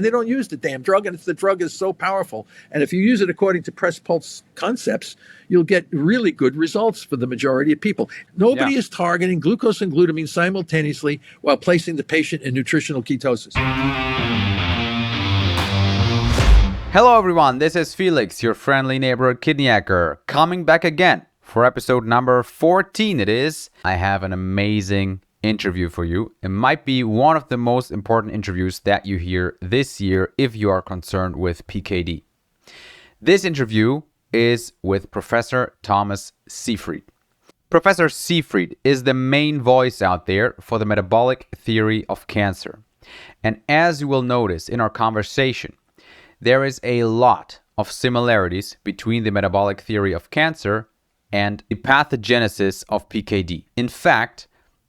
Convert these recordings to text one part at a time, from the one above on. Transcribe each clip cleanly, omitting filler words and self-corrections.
They don't use the damn drug, and the drug is so powerful. And if you use it according to press pulse concepts, you'll get really good results for the majority of people. Nobody is targeting glucose and glutamine simultaneously while placing the patient in nutritional ketosis. Hello everyone, this is Felix, your friendly neighborhood kidney hacker, coming back again for episode number 14 it is. I have an amazing interview for you. It might be one of the most important interviews that you hear this year if you are concerned with PKD. This interview is with Professor Thomas Seyfried. Professor Seyfried is the main voice out there for the metabolic theory of cancer. And as you will notice in our conversation, there is a lot of similarities between the metabolic theory of cancer and the pathogenesis of PKD. In fact,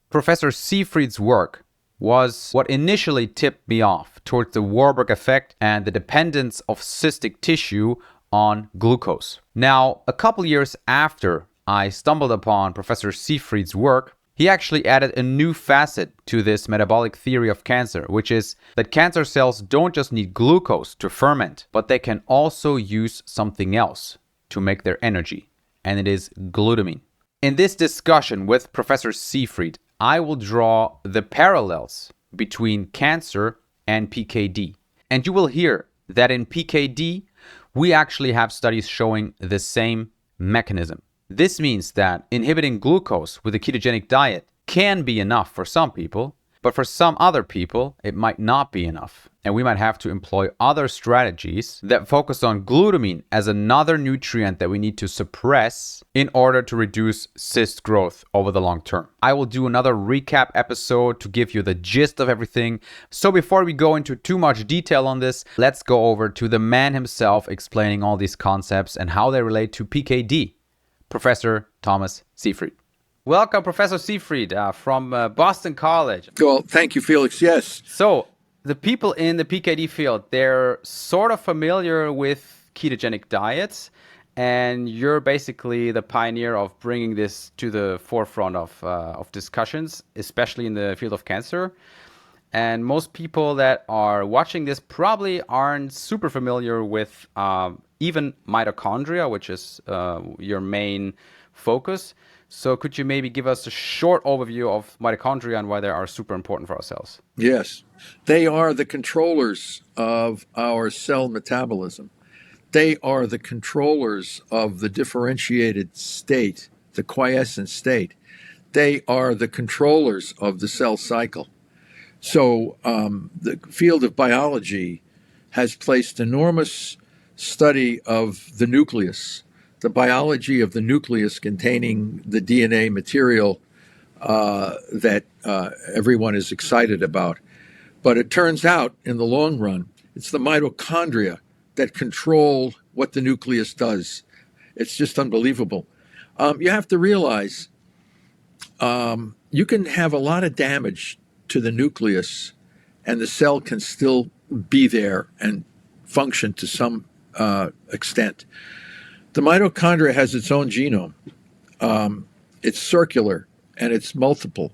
Professor Seyfried's work was what initially tipped me off towards the Warburg effect and the dependence of cystic tissue on glucose. Now, a couple years after I stumbled upon Professor Seyfried's work, he actually added a new facet to this metabolic theory of cancer, which is that cancer cells don't just need glucose to ferment, but they can also use something else to make their energy, and it is glutamine. In this discussion with Professor Seyfried, I will draw the parallels between cancer and PKD. And you will hear that in PKD, we actually have studies showing the same mechanism. This means that inhibiting glucose with a ketogenic diet can be enough for some people, but for some other people, it might not be enough. And we might have to employ other strategies that focus on glutamine as another nutrient that we need to suppress in order to reduce cyst growth over the long term. I will do another recap episode to give you the gist of everything. So before we go into too much detail on this, let's go over to the man himself explaining all these concepts and how they relate to PKD, Professor Thomas Seyfried. Welcome, Professor Seyfried from Boston College. Well, thank you, Felix. Yes. So, the people in the PKD field, they're sort of familiar with ketogenic diets, and you're basically the pioneer of bringing this to the forefront of discussions, especially in the field of cancer. And most people that are watching this probably aren't super familiar with even mitochondria, which is your main focus. So could you maybe give us a short overview of mitochondria and why they are super important for our cells? Yes. They are the controllers of our cell metabolism. They are the controllers of the differentiated state, the quiescent state. They are the controllers of the cell cycle. So the field of biology has placed enormous study of the nucleus, the biology of the nucleus containing the DNA material that everyone is excited about. But it turns out, in the long run, it's the mitochondria that control what the nucleus does. It's just unbelievable. You have to realize you can have a lot of damage to the nucleus, and the cell can still be there and function to some extent. The mitochondria has its own genome. It's circular and it's multiple.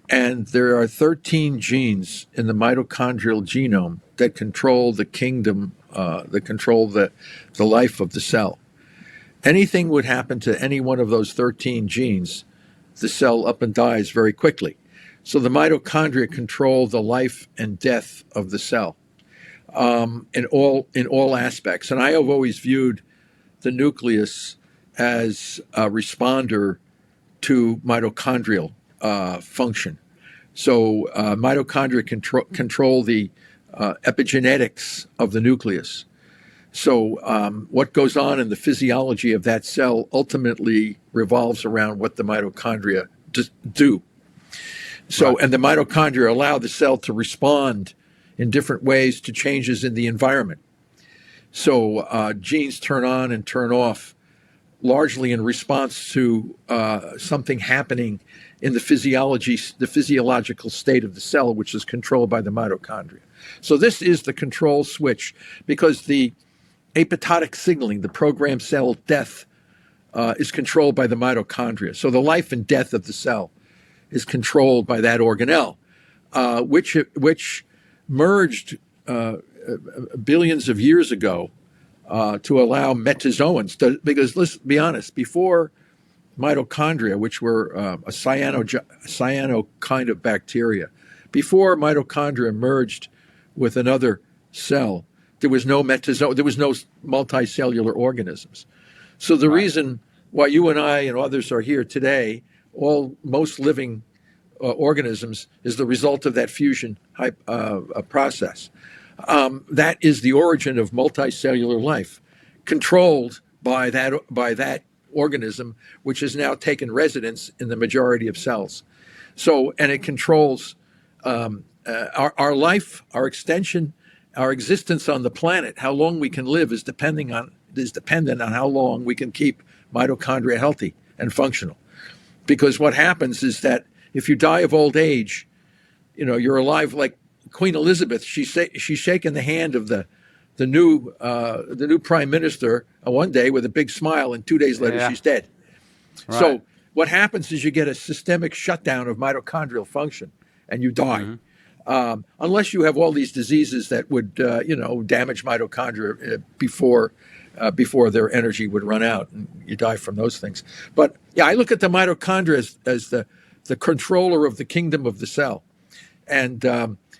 And there are 13 genes in the mitochondrial genome that control the kingdom, that control the life of the cell. Anything would happen to any one of those 13 genes, the cell up and dies very quickly. So the mitochondria control the life and death of the cell in all aspects. And I have always viewed the nucleus as a responder to mitochondrial function. So mitochondria control the epigenetics of the nucleus. So what goes on in the physiology of that cell ultimately revolves around what the mitochondria do. So, and the mitochondria allow the cell to respond in different ways to changes in the environment. So genes turn on and turn off largely in response to something happening in the physiological state of the cell, which is controlled by the mitochondria. So this is the control switch, because the apoptotic signaling, the programmed cell death, is controlled by the mitochondria. So the life and death of the cell is controlled by that organelle, which merged billions of years ago to allow metazoans to, because let's be honest, before mitochondria, which were a cyano kind of bacteria, before mitochondria merged with another cell, there was no there was no multicellular organisms. So the reason why you and I and others are here today, most living organisms, is the result of that fusion process. That is the origin of multicellular life, controlled by that organism, which has now taken residence in the majority of cells. So, and it controls our life, our extension, our existence on the planet. How long we can live is dependent on how long we can keep mitochondria healthy and functional. Because what happens is that if you die of old age, you're alive like Queen Elizabeth. She's shaking the hand of the new prime minister one day with a big smile, and 2 days later she's dead. Right. So what happens is you get a systemic shutdown of mitochondrial function, and you die. Unless you have all these diseases that would damage mitochondria before their energy would run out, and you die from those things. But yeah, I look at the mitochondria as the controller of the kingdom of the cell, and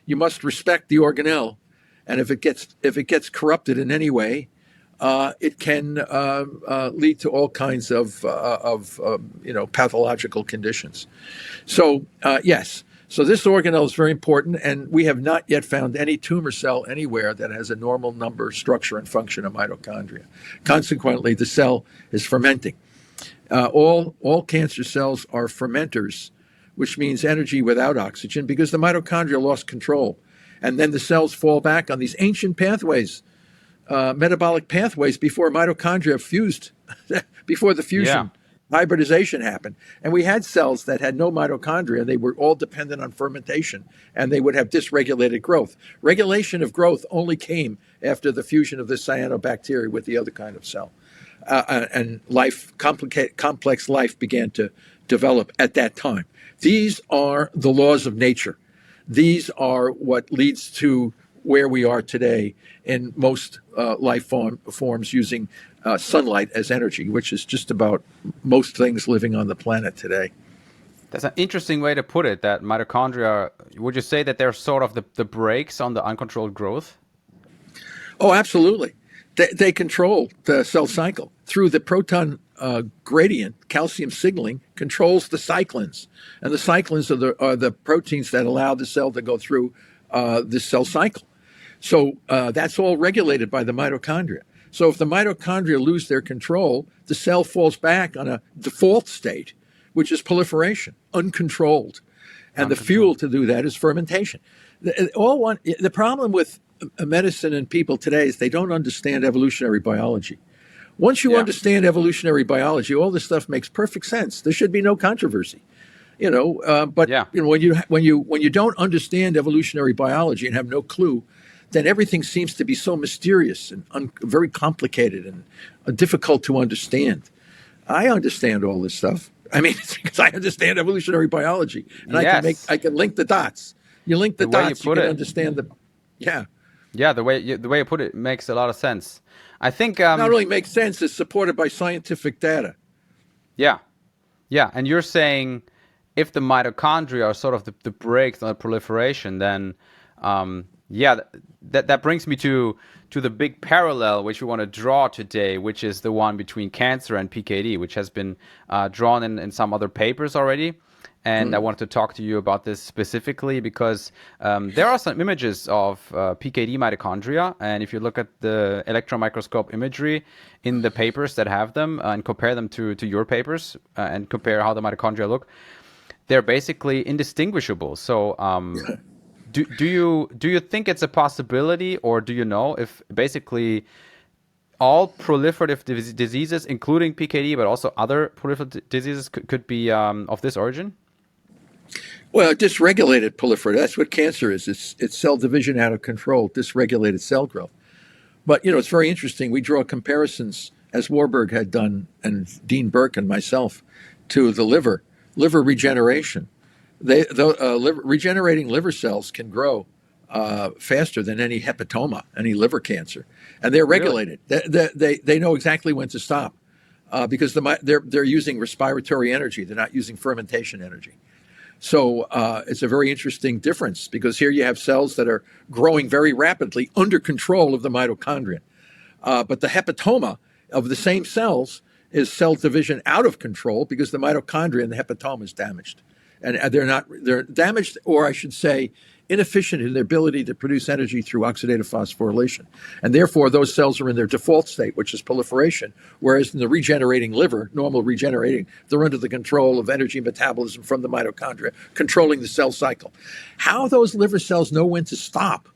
you must respect the organelle. And if it gets corrupted in any way, it can lead to all kinds of pathological conditions. So yes, so this organelle is very important, and we have not yet found any tumor cell anywhere that has a normal number, structure, and function of mitochondria. Consequently, the cell is fermenting. All cancer cells are fermenters, which means energy without oxygen, because the mitochondria lost control. And then the cells fall back on these ancient pathways, metabolic pathways, before mitochondria fused, before the fusion, hybridization happened. And we had cells that had no mitochondria. They were all dependent on fermentation, and they would have dysregulated growth. Regulation of growth only came after the fusion of the cyanobacteria with the other kind of cell. And complex life began to develop at that time. These are the laws of nature. These are what leads to where we are today in most life forms using sunlight as energy, which is just about most things living on the planet today. That's an interesting way to put it, that mitochondria, would you say that they're sort of the brakes on the uncontrolled growth? Oh, absolutely. They control the cell cycle through the proton gradient. Calcium signaling controls the cyclins, and the cyclins are the proteins that allow the cell to go through the cell cycle. So that's all regulated by the mitochondria. So if the mitochondria lose their control, the cell falls back on a default state, which is proliferation, uncontrolled. And the fuel to do that is fermentation. The problem with medicine and people today is they don't understand evolutionary biology. Once you understand evolutionary biology, all this stuff makes perfect sense. There should be no controversy, But when you don't understand evolutionary biology and have no clue, then everything seems to be so mysterious and very complicated and difficult to understand. I understand all this stuff. I mean, it's because I understand evolutionary biology, and I can link the dots. You link the dots, you can understand the. Yeah, the way you put it makes a lot of sense. I think not only makes sense, it's supported by scientific data. Yeah, and you're saying if the mitochondria are sort of the brakes on the proliferation, then that brings me to the big parallel which we want to draw today, which is the one between cancer and PKD, which has been drawn in some other papers already. And I wanted to talk to you about this specifically because there are some images of PKD mitochondria. And if you look at the electron microscope imagery in the papers that have them and compare them to your papers and compare how the mitochondria look, they're basically indistinguishable. So do you think it's a possibility, or do you know if basically all proliferative diseases, including PKD, but also other proliferative diseases could be of this origin? Well, dysregulated proliferative, that's what cancer is. It's cell division out of control, dysregulated cell growth. But, it's very interesting. We draw comparisons, as Warburg had done, and Dean Burke and myself, to the liver regeneration. Regenerating liver cells can grow faster than any hepatoma, any liver cancer, and they're regulated. They know exactly when to stop because they're using respiratory energy. They're not using fermentation energy. So it's a very interesting difference because here you have cells that are growing very rapidly under control of the mitochondria. But the hepatoma of the same cells is cell division out of control because the mitochondria in the hepatoma is damaged. And they're damaged, or I should say, inefficient in their ability to produce energy through oxidative phosphorylation. And therefore, those cells are in their default state, which is proliferation, whereas in the regenerating liver, normal regenerating, they're under the control of energy metabolism from the mitochondria, controlling the cell cycle. How those liver cells know when to stop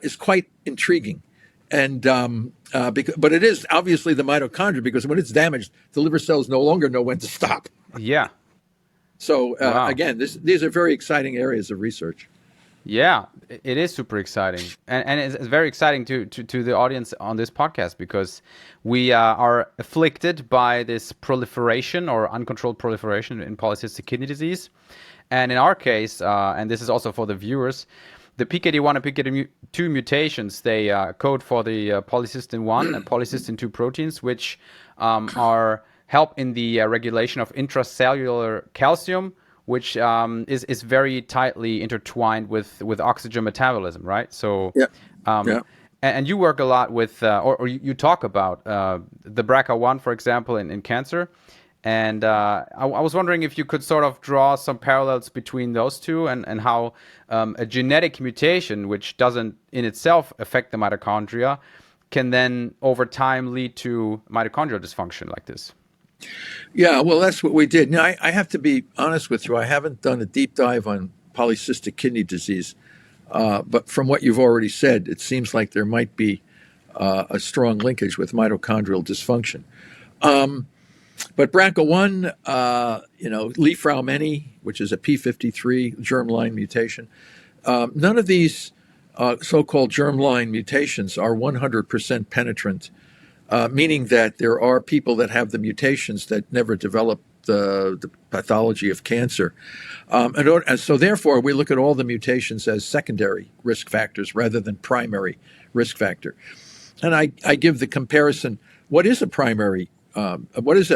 is quite intriguing. And but it is obviously the mitochondria, because when it's damaged, the liver cells no longer know when to stop. Yeah. So Wow. again, these are very exciting areas of research. Yeah, it is super exciting, and it's very exciting to the audience on this podcast because we are afflicted by this proliferation or uncontrolled proliferation in polycystic kidney disease, and in our case, and this is also for the viewers, the PKD1 and PKD2 mutations, they code for the polycystin 1 and polycystin 2 proteins, which are help in the regulation of intracellular calcium, which is very tightly intertwined with oxygen metabolism, right? So, and you work a lot with, or you talk about the BRCA1, for example, in cancer. And I was wondering if you could sort of draw some parallels between those two and how a genetic mutation, which doesn't in itself affect the mitochondria, can then over time lead to mitochondrial dysfunction like this. Yeah, well, that's what we did. Now, I have to be honest with you. I haven't done a deep dive on polycystic kidney disease, but from what you've already said, it seems like there might be a strong linkage with mitochondrial dysfunction. But BRCA1, Li-Frau-Meny, which is a P53 germline mutation, none of these so-called germline mutations are 100% penetrant. Meaning that there are people that have the mutations that never develop the pathology of cancer. And so therefore, we look at all the mutations as secondary risk factors rather than primary risk factor. And I give the comparison, what is a primary, what is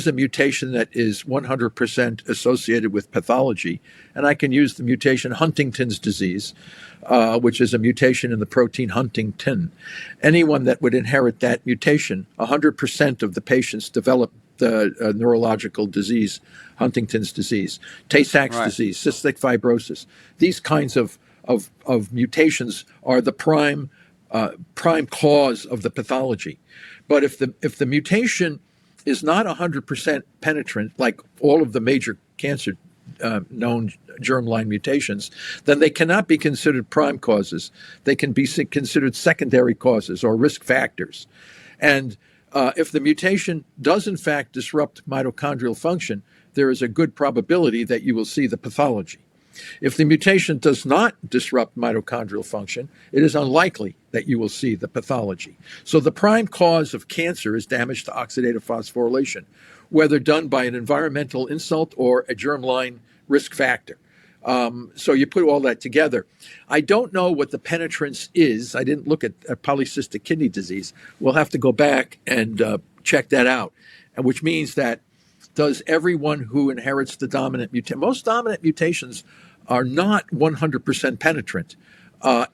a mutation that is 100% associated with pathology? And I can use the mutation Huntington's disease, which is a mutation in the protein huntingtin. Anyone that would inherit that mutation, 100% of the patients develop the neurological disease, Huntington's disease, Tay-Sachs disease, cystic fibrosis. These kinds of mutations are the prime cause of the pathology. But if the mutation is not 100% penetrant, like all of the major cancer known germline mutations, then they cannot be considered prime causes. They can be considered secondary causes or risk factors. And if the mutation does in fact disrupt mitochondrial function, there is a good probability that you will see the pathology. If the mutation does not disrupt mitochondrial function, it is unlikely that you will see the pathology. So the prime cause of cancer is damage to oxidative phosphorylation, whether done by an environmental insult or a germline risk factor. So you put all that together. I don't know what the penetrance is. I didn't look at polycystic kidney disease. We'll have to go back and check that out, which means that does everyone who inherits the dominant mutation, most dominant mutations are not 100% penetrant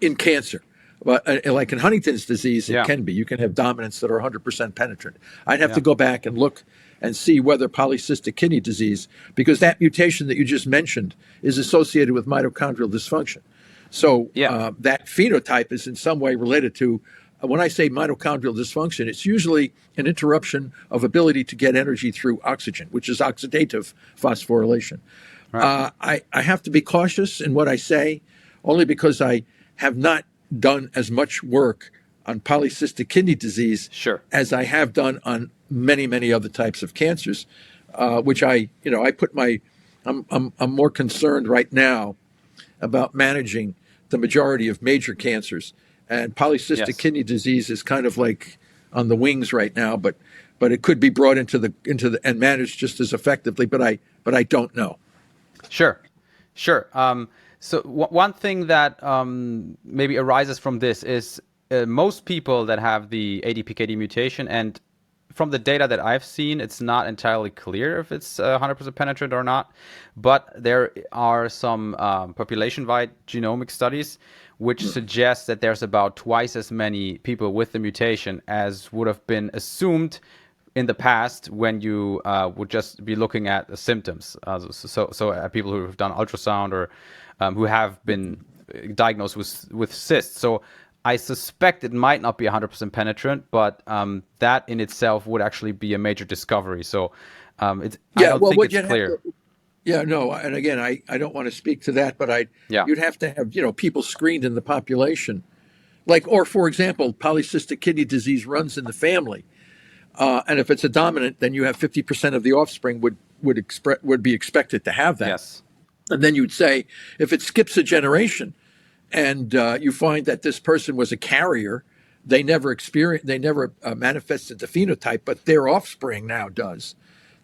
in cancer. But like in Huntington's disease, it can be. You can have dominants that are 100% penetrant. I'd have to go back and look and see whether polycystic kidney disease, because that mutation that you just mentioned is associated with mitochondrial dysfunction. So that phenotype is in some way related to, when I say mitochondrial dysfunction, it's usually an interruption of ability to get energy through oxygen, which is oxidative phosphorylation. Right. I have to be cautious in what I say, only because I have not done as much work on polycystic kidney disease as I have done on many, many other types of cancers, which I'm more concerned right now about managing the majority of major cancers. And polycystic kidney disease is kind of like on the wings right now, but it could be brought into the and managed just as effectively. But I don't know. Sure. So one thing that maybe arises from this is most people that have the ADPKD mutation, and from the data that I've seen, it's not entirely clear if it's 100% penetrant or not, but there are some population-wide genomic studies which suggest that there's about twice as many people with the mutation as would have been assumed in the past when you would just be looking at the symptoms. So people who have done ultrasound or who have been diagnosed with cysts. So I suspect it might not be 100% penetrant, but that in itself would actually be a major discovery. So I don't think it's clear. No, and again, I don't want to speak to that, but you'd have to have people screened in the population, or for example, polycystic kidney disease runs in the family, and if it's a dominant, then you have 50% of the offspring would be expected to have that. Yes. And then you'd say if it skips a generation, and you find that this person was a carrier, they never manifested the phenotype, but their offspring now does.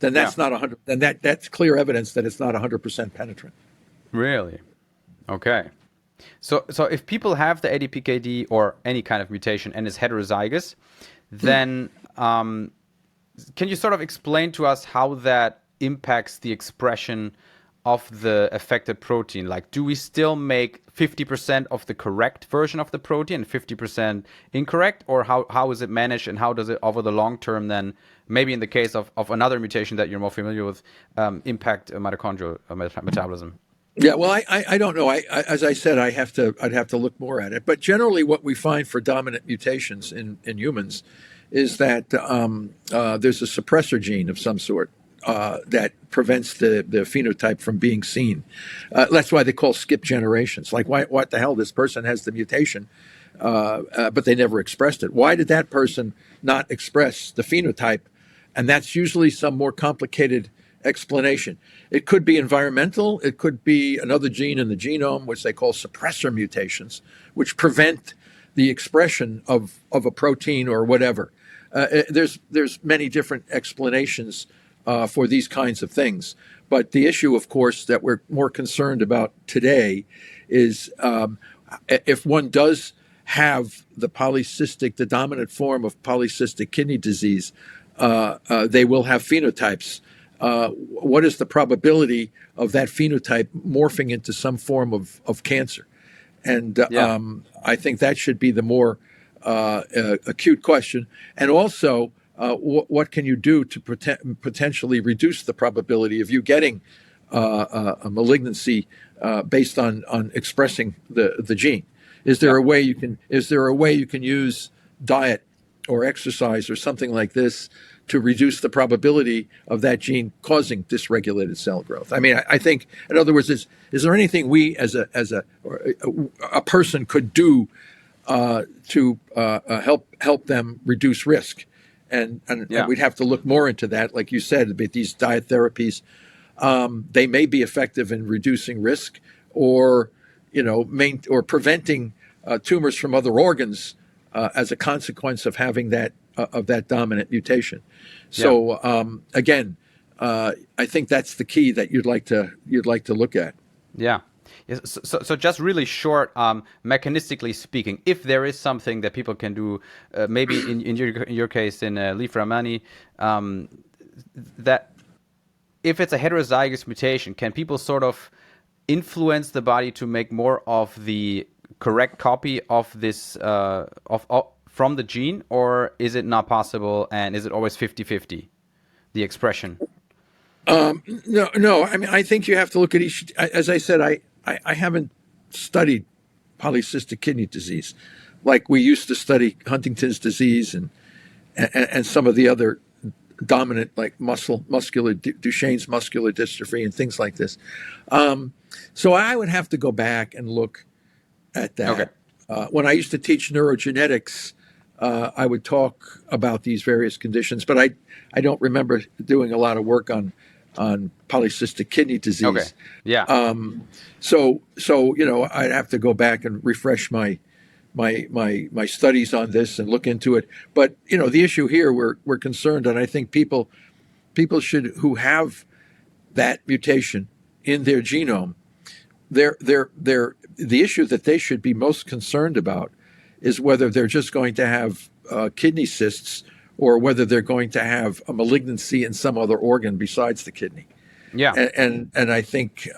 Then that's not 100. Then that's clear evidence that it's not 100% penetrant. Really? Okay. So if people have the ADPKD or any kind of mutation and is heterozygous, then can you sort of explain to us how that impacts the expression of the affected protein? Like, do we still make 50% of the correct version of the protein and 50% incorrect, or how is it managed, and how does it over the long term then, maybe in the case of another mutation that you're more familiar with, impact mitochondrial metabolism? Yeah, well, I don't know. As I said, I'd have to look more at it. But generally, what we find for dominant mutations in humans is that there's a suppressor gene of some sort that prevents the phenotype from being seen. That's why they call skip generations. Like, what the hell? This person has the mutation, but they never expressed it. Why did that person not express the phenotype? And that's usually some more complicated explanation. It could be environmental. It could be another gene in the genome, which they call suppressor mutations, which prevent the expression of a protein or whatever. There's many different explanations for these kinds of things. But the issue, of course, that we're more concerned about today is if one does have the dominant form of polycystic kidney disease, they will have phenotypes. What is the probability of that phenotype morphing into some form of cancer? And I think that should be the more acute question. And also, what can you do to potentially reduce the probability of you getting a malignancy based on expressing the gene? Is there a way you can use diet or exercise or something like this to reduce the probability of that gene causing dysregulated cell growth? I mean, I think, in other words, is there anything we as a person could do to help them reduce risk? And we'd have to look more into that. Like you said, about these diet therapies, they may be effective in reducing risk, or or preventing tumors from other organs as a consequence of having that dominant mutation. So again, I think that's the key that you'd like to look at. Yeah. So just really short, mechanistically speaking, if there is something that people can do, maybe in your case in Li-Fraumeni, that if it's a heterozygous mutation, can people sort of influence the body to make more of the correct copy of this from the gene, or is it not possible, and is it always 50-50, the expression? No. I mean, I think you have to look at each. As I said, I haven't studied polycystic kidney disease like we used to study Huntington's disease and some of the other dominant, like Duchenne's muscular dystrophy and things like this. So I would have to go back and look at that. Okay. When I used to teach neurogenetics, I would talk about these various conditions, but I don't remember doing a lot of work on polycystic kidney disease. Okay. Yeah. So I'd have to go back and refresh my studies on this and look into it. But the issue here, we're concerned, and I think people should, who have that mutation in their genome, the issue that they should be most concerned about is whether they're just going to have kidney cysts or whether they're going to have a malignancy in some other organ besides the kidney. Yeah. And I think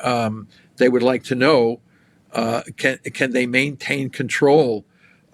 they would like to know, can they maintain control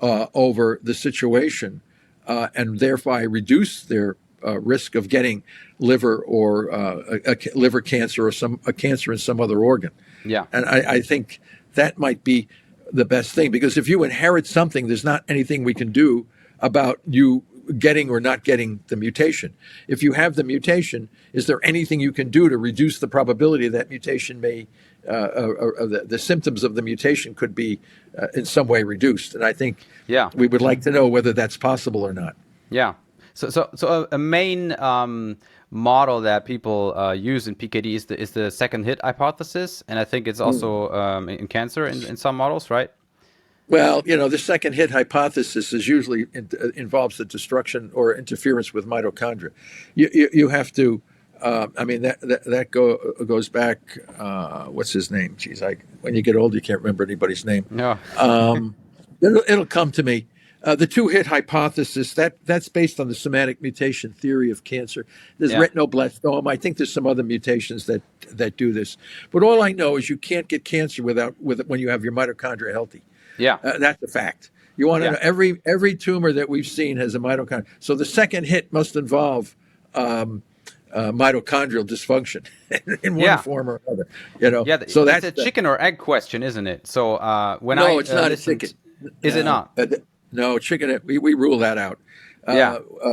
over the situation and thereby reduce their risk of getting liver or a liver cancer or a cancer in some other organ. Yeah. And I think that might be the best thing, because if you inherit something, there's not anything we can do about you getting or not getting the mutation. If you have the mutation, is there anything you can do to reduce the probability that mutation may, the symptoms of the mutation could be in some way reduced? And I think we would like to know whether that's possible or not. Yeah. So a main model that people use in PKD is the second hit hypothesis, and I think it's also in cancer in some models, right? Well, the second hit hypothesis is usually involves the destruction or interference with mitochondria. You have to, that goes back. What's his name? Geez, when you get old, you can't remember anybody's name. No. It'll come to me. The two-hit hypothesis, that's based on the somatic mutation theory of cancer. There's retinoblastoma. I think there's some other mutations that do this. But all I know is you can't get cancer when you have your mitochondria healthy. Yeah. That's a fact. You want to know every tumor that we've seen has a mitochondria. So the second hit must involve mitochondrial dysfunction in one form or another. So that's a chicken or egg question, isn't it? So it's not a chicken. Is it not? No, chicken. We rule that out.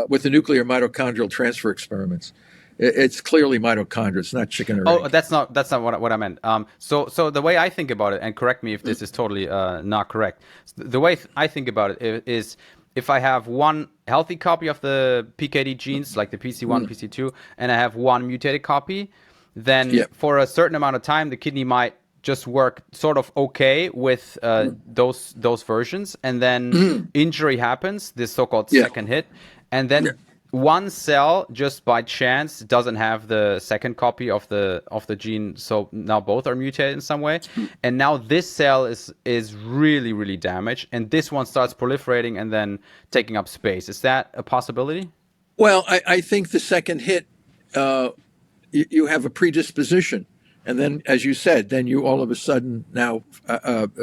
With the nuclear mitochondrial transfer experiments, it's clearly mitochondria. It's not chicken or egg. Oh, that's not what I meant. So the way I think about it, and correct me if this is totally not correct. The way I think about it is, if I have one healthy copy of the PKD genes, like the PC1, PC2, and I have one mutated copy, then for a certain amount of time, the kidney might just work sort of okay with those versions, and then injury happens, this so-called second hit, and then one cell just by chance doesn't have the second copy of the gene, so now both are mutated in some way, and now this cell is really, really damaged, and this one starts proliferating and then taking up space. Is that a possibility? Well, I think the second hit, you have a predisposition. And then, as you said, then you all of a sudden now have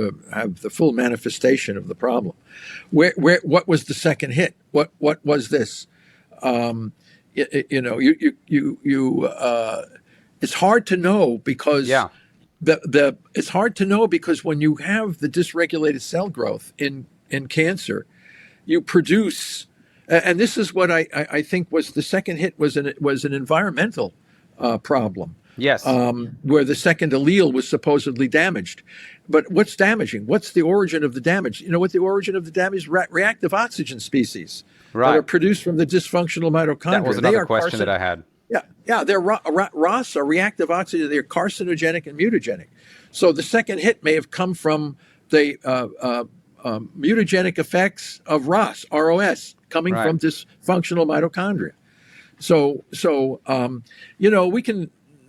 the full manifestation of the problem. What was the second hit? What was this? It's hard to know because it's hard to know because when you have the dysregulated cell growth in cancer, you produce, and this is what I think was the second hit was an environmental problem. Yes. Where the second allele was supposedly damaged. But what's damaging? What's the origin of the damage? You know what the origin of the damage is? Reactive oxygen species that are produced from the dysfunctional mitochondria. That was another question that I had. Yeah, they're ROS, or reactive oxygen. They're carcinogenic and mutagenic. So the second hit may have come from the mutagenic effects of ROS, coming from dysfunctional mitochondria. So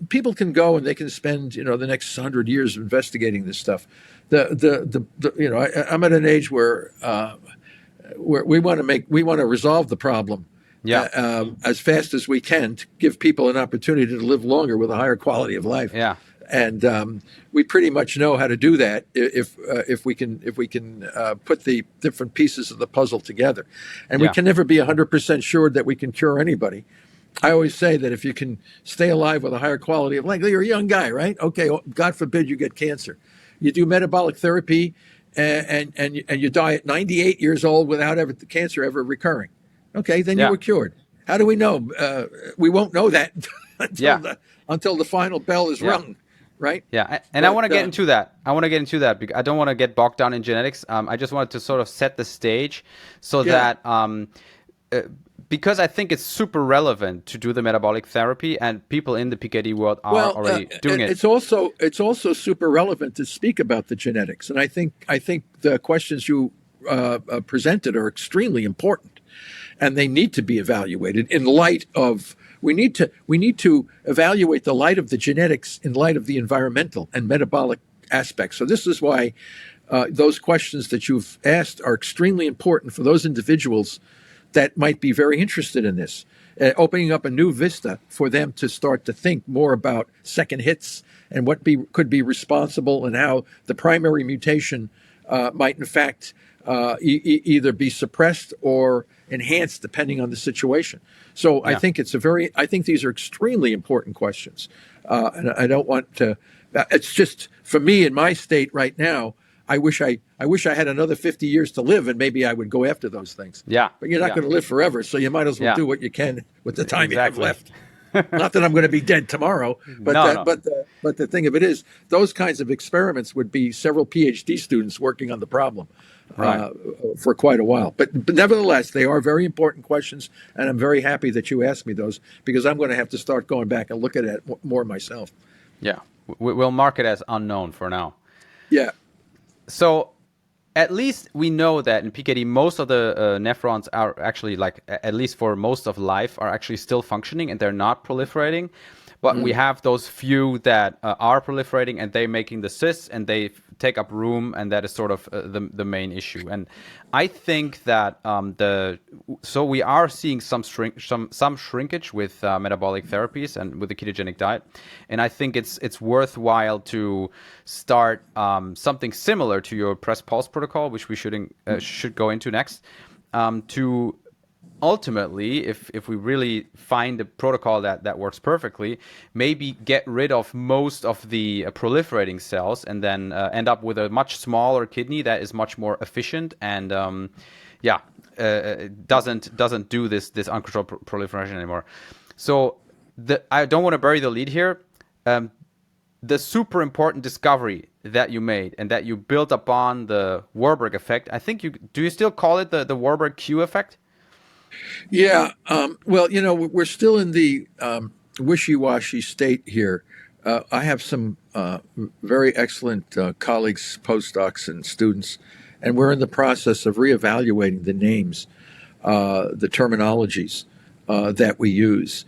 people can go and they can spend, the next 100 years investigating this stuff. I'm at an age where we want to resolve the problem as fast as we can to give people an opportunity to live longer with a higher quality of life. Yeah. And we pretty much know how to do that if we can put the different pieces of the puzzle together. And we can never be 100% sure that we can cure anybody. I always say that if you can stay alive with a higher quality of life, you're a young guy, right? Okay, God forbid you get cancer. You do metabolic therapy and you die at 98 years old without the cancer ever recurring. Okay, then you were cured. How do we know? We won't know that until the final bell is rung, right? Yeah, and I want to get into that. Because I don't want to get bogged down in genetics. I just wanted to sort of set the stage so that because I think it's super relevant to do the metabolic therapy, and people in the PKD world are already doing it. It's also super relevant to speak about the genetics, and I think the questions you presented are extremely important, and they need to be evaluated in light of. We need to evaluate the light of the genetics in light of the environmental and metabolic aspects. So this is why those questions that you've asked are extremely important for those individuals that might be very interested in this, opening up a new vista for them to start to think more about second hits and what could be responsible, and how the primary mutation might in fact either be suppressed or enhanced depending on the situation. So I think I think these are extremely important questions, and I don't want to. It's just for me in my state right now. I wish I had another 50 years to live, and maybe I would go after those things. Yeah. But you're not going to live forever, so you might as well do what you can with the time you have Exactly. left. Not that I'm going to be dead tomorrow, but but the thing of it is, those kinds of experiments would be several PhD students working on the problem for quite a while. But nevertheless, they are very important questions, and I'm very happy that you asked me those, because I'm going to have to start going back and look at it more myself. Yeah. We'll mark it as unknown for now. Yeah. So at least we know that in PKD, most of the nephrons are actually, like, at least for most of life, are actually still functioning and they're not proliferating. But we have those few that are proliferating, and they're making the cysts and they take up room, and that is sort of the main issue. And I think that so we are seeing some shrinkage with metabolic therapies and with the ketogenic diet, and I think it's worthwhile to start something similar to your press pulse protocol, which we should go into next, to ultimately, if we really find a protocol that works perfectly, maybe get rid of most of the proliferating cells, and then end up with a much smaller kidney that is much more efficient and doesn't do this uncontrolled proliferation anymore. So I don't want to bury the lead here. The super important discovery that you made and that you built upon the Warburg effect, I think do you still call it the Warburg Q effect? Yeah. Well, we're still in the wishy-washy state here. I have some very excellent colleagues, postdocs, and students, and we're in the process of reevaluating the names, the terminologies that we use.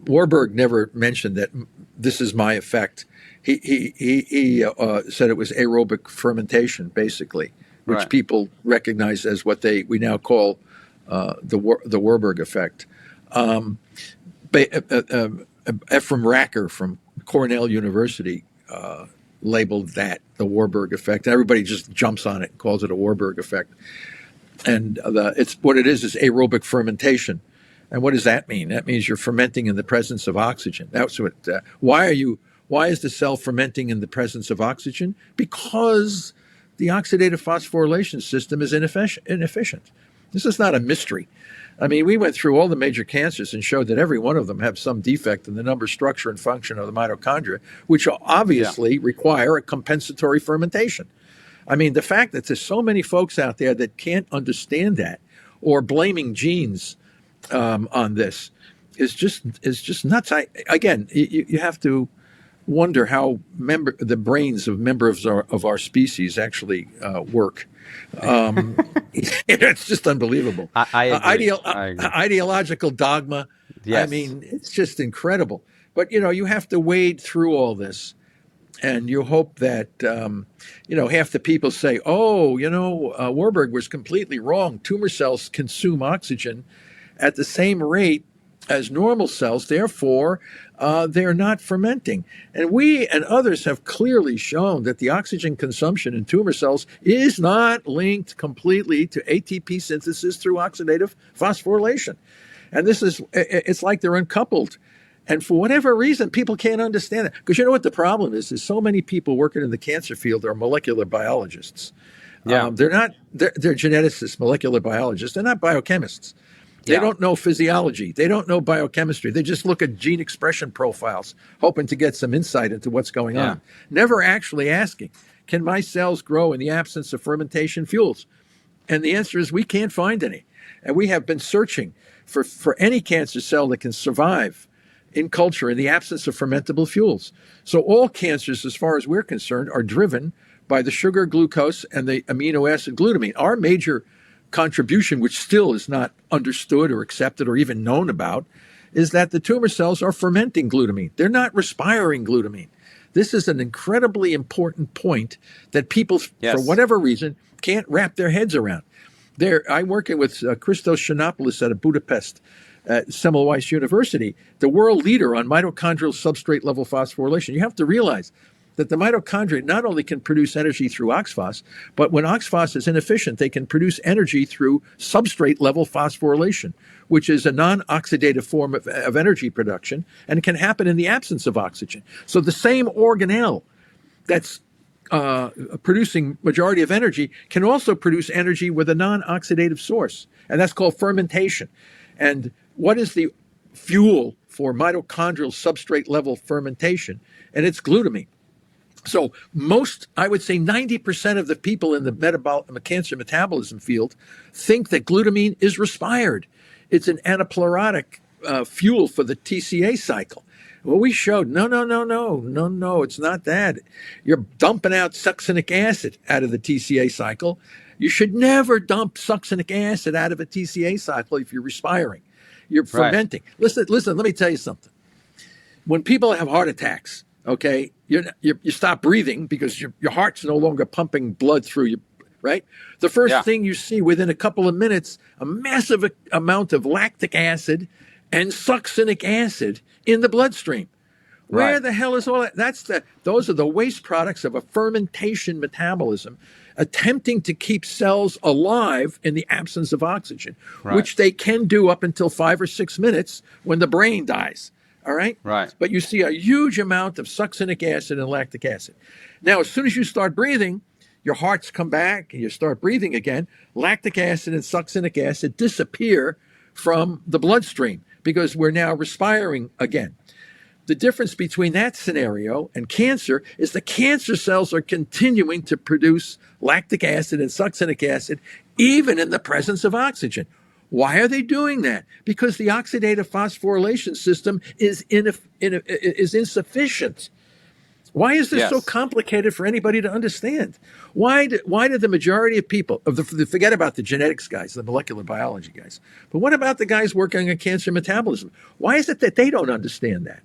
Warburg never mentioned that this is my effect. He said it was aerobic fermentation, basically, which people recognize as what we now call the Warburg effect. Ephraim Racker from Cornell University labeled that the Warburg effect. Everybody just jumps on it and calls it a Warburg effect. And it's what it is aerobic fermentation. And what does that mean? That means you're fermenting in the presence of oxygen. That's what. Why is the cell fermenting in the presence of oxygen? Because the oxidative phosphorylation system is inefficient. This is not a mystery. I mean, we went through all the major cancers and showed that every one of them have some defect in the number, structure, and function of the mitochondria, which obviously require a compensatory fermentation. I mean, the fact that there's so many folks out there that can't understand that, or blaming genes on this, is just nuts. Again, you have to wonder how the brains of members of our species actually work. It's just unbelievable. I agree. I agree. Ideological dogma. Yes. I mean, it's just incredible. But you have to wade through all this, and you hope that half the people say, Warburg was completely wrong. Tumor cells consume oxygen at the same rate as normal cells, therefore they're not fermenting. And we and others have clearly shown that the oxygen consumption in tumor cells is not linked completely to ATP synthesis through oxidative phosphorylation. And it's like they're uncoupled. And for whatever reason, people can't understand it. Because you know what the problem is? There's so many people working in the cancer field are molecular biologists. Yeah. They're geneticists, molecular biologists. They're not biochemists. They don't know physiology. They don't know biochemistry. They just look at gene expression profiles, hoping to get some insight into what's going on. Never actually asking, can my cells grow in the absence of fermentation fuels? And the answer is we can't find any. And we have been searching for any cancer cell that can survive in culture in the absence of fermentable fuels. So all cancers, as far as we're concerned, are driven by the sugar, glucose, and the amino acid glutamine. Our major contribution, which still is not understood or accepted or even known about, is that the tumor cells are fermenting glutamine. They're not respiring glutamine. This is an incredibly important point that people, for whatever reason, can't wrap their heads around. I'm working with Christos Xenopoulos out of Budapest at Semmelweis University, the world leader on mitochondrial substrate level phosphorylation. You have to realize that the mitochondria not only can produce energy through oxphos, but when oxphos is inefficient, they can produce energy through substrate level phosphorylation, which is a non-oxidative form of energy production and can happen in the absence of oxygen. So the same organelle that's producing majority of energy can also produce energy with a non-oxidative source, and that's called fermentation. And what is the fuel for mitochondrial substrate level fermentation? And it's glutamine. So I would say 90% of the people in the cancer metabolism field think that glutamine is respired. It's an anaplerotic fuel for the TCA cycle. Well, we showed, no, it's not that. You're dumping out succinic acid out of the TCA cycle. You should never dump succinic acid out of a TCA cycle if you're respiring. You're fermenting. Listen, let me tell you something. When people have heart attacks, okay, you stop breathing because your heart's no longer pumping blood through you, right? The first thing you see within a couple of minutes, a massive amount of lactic acid and succinic acid in the bloodstream. Where the hell is all that? Those are the waste products of a fermentation metabolism attempting to keep cells alive in the absence of oxygen, which they can do up until 5 or 6 minutes when the brain dies. All right? But you see a huge amount of succinic acid and lactic acid. Now, as soon as you start breathing, your hearts come back and you start breathing again. Lactic acid and succinic acid disappear from the bloodstream because we're now respiring again. The difference between that scenario and cancer is the cancer cells are continuing to produce lactic acid and succinic acid even in the presence of oxygen. Why are they doing that? Because the oxidative phosphorylation system is insufficient. Why is this so complicated for anybody to understand? Why do the majority of people, forget about the genetics guys, the molecular biology guys, but what about the guys working on cancer metabolism? Why is it that they don't understand that?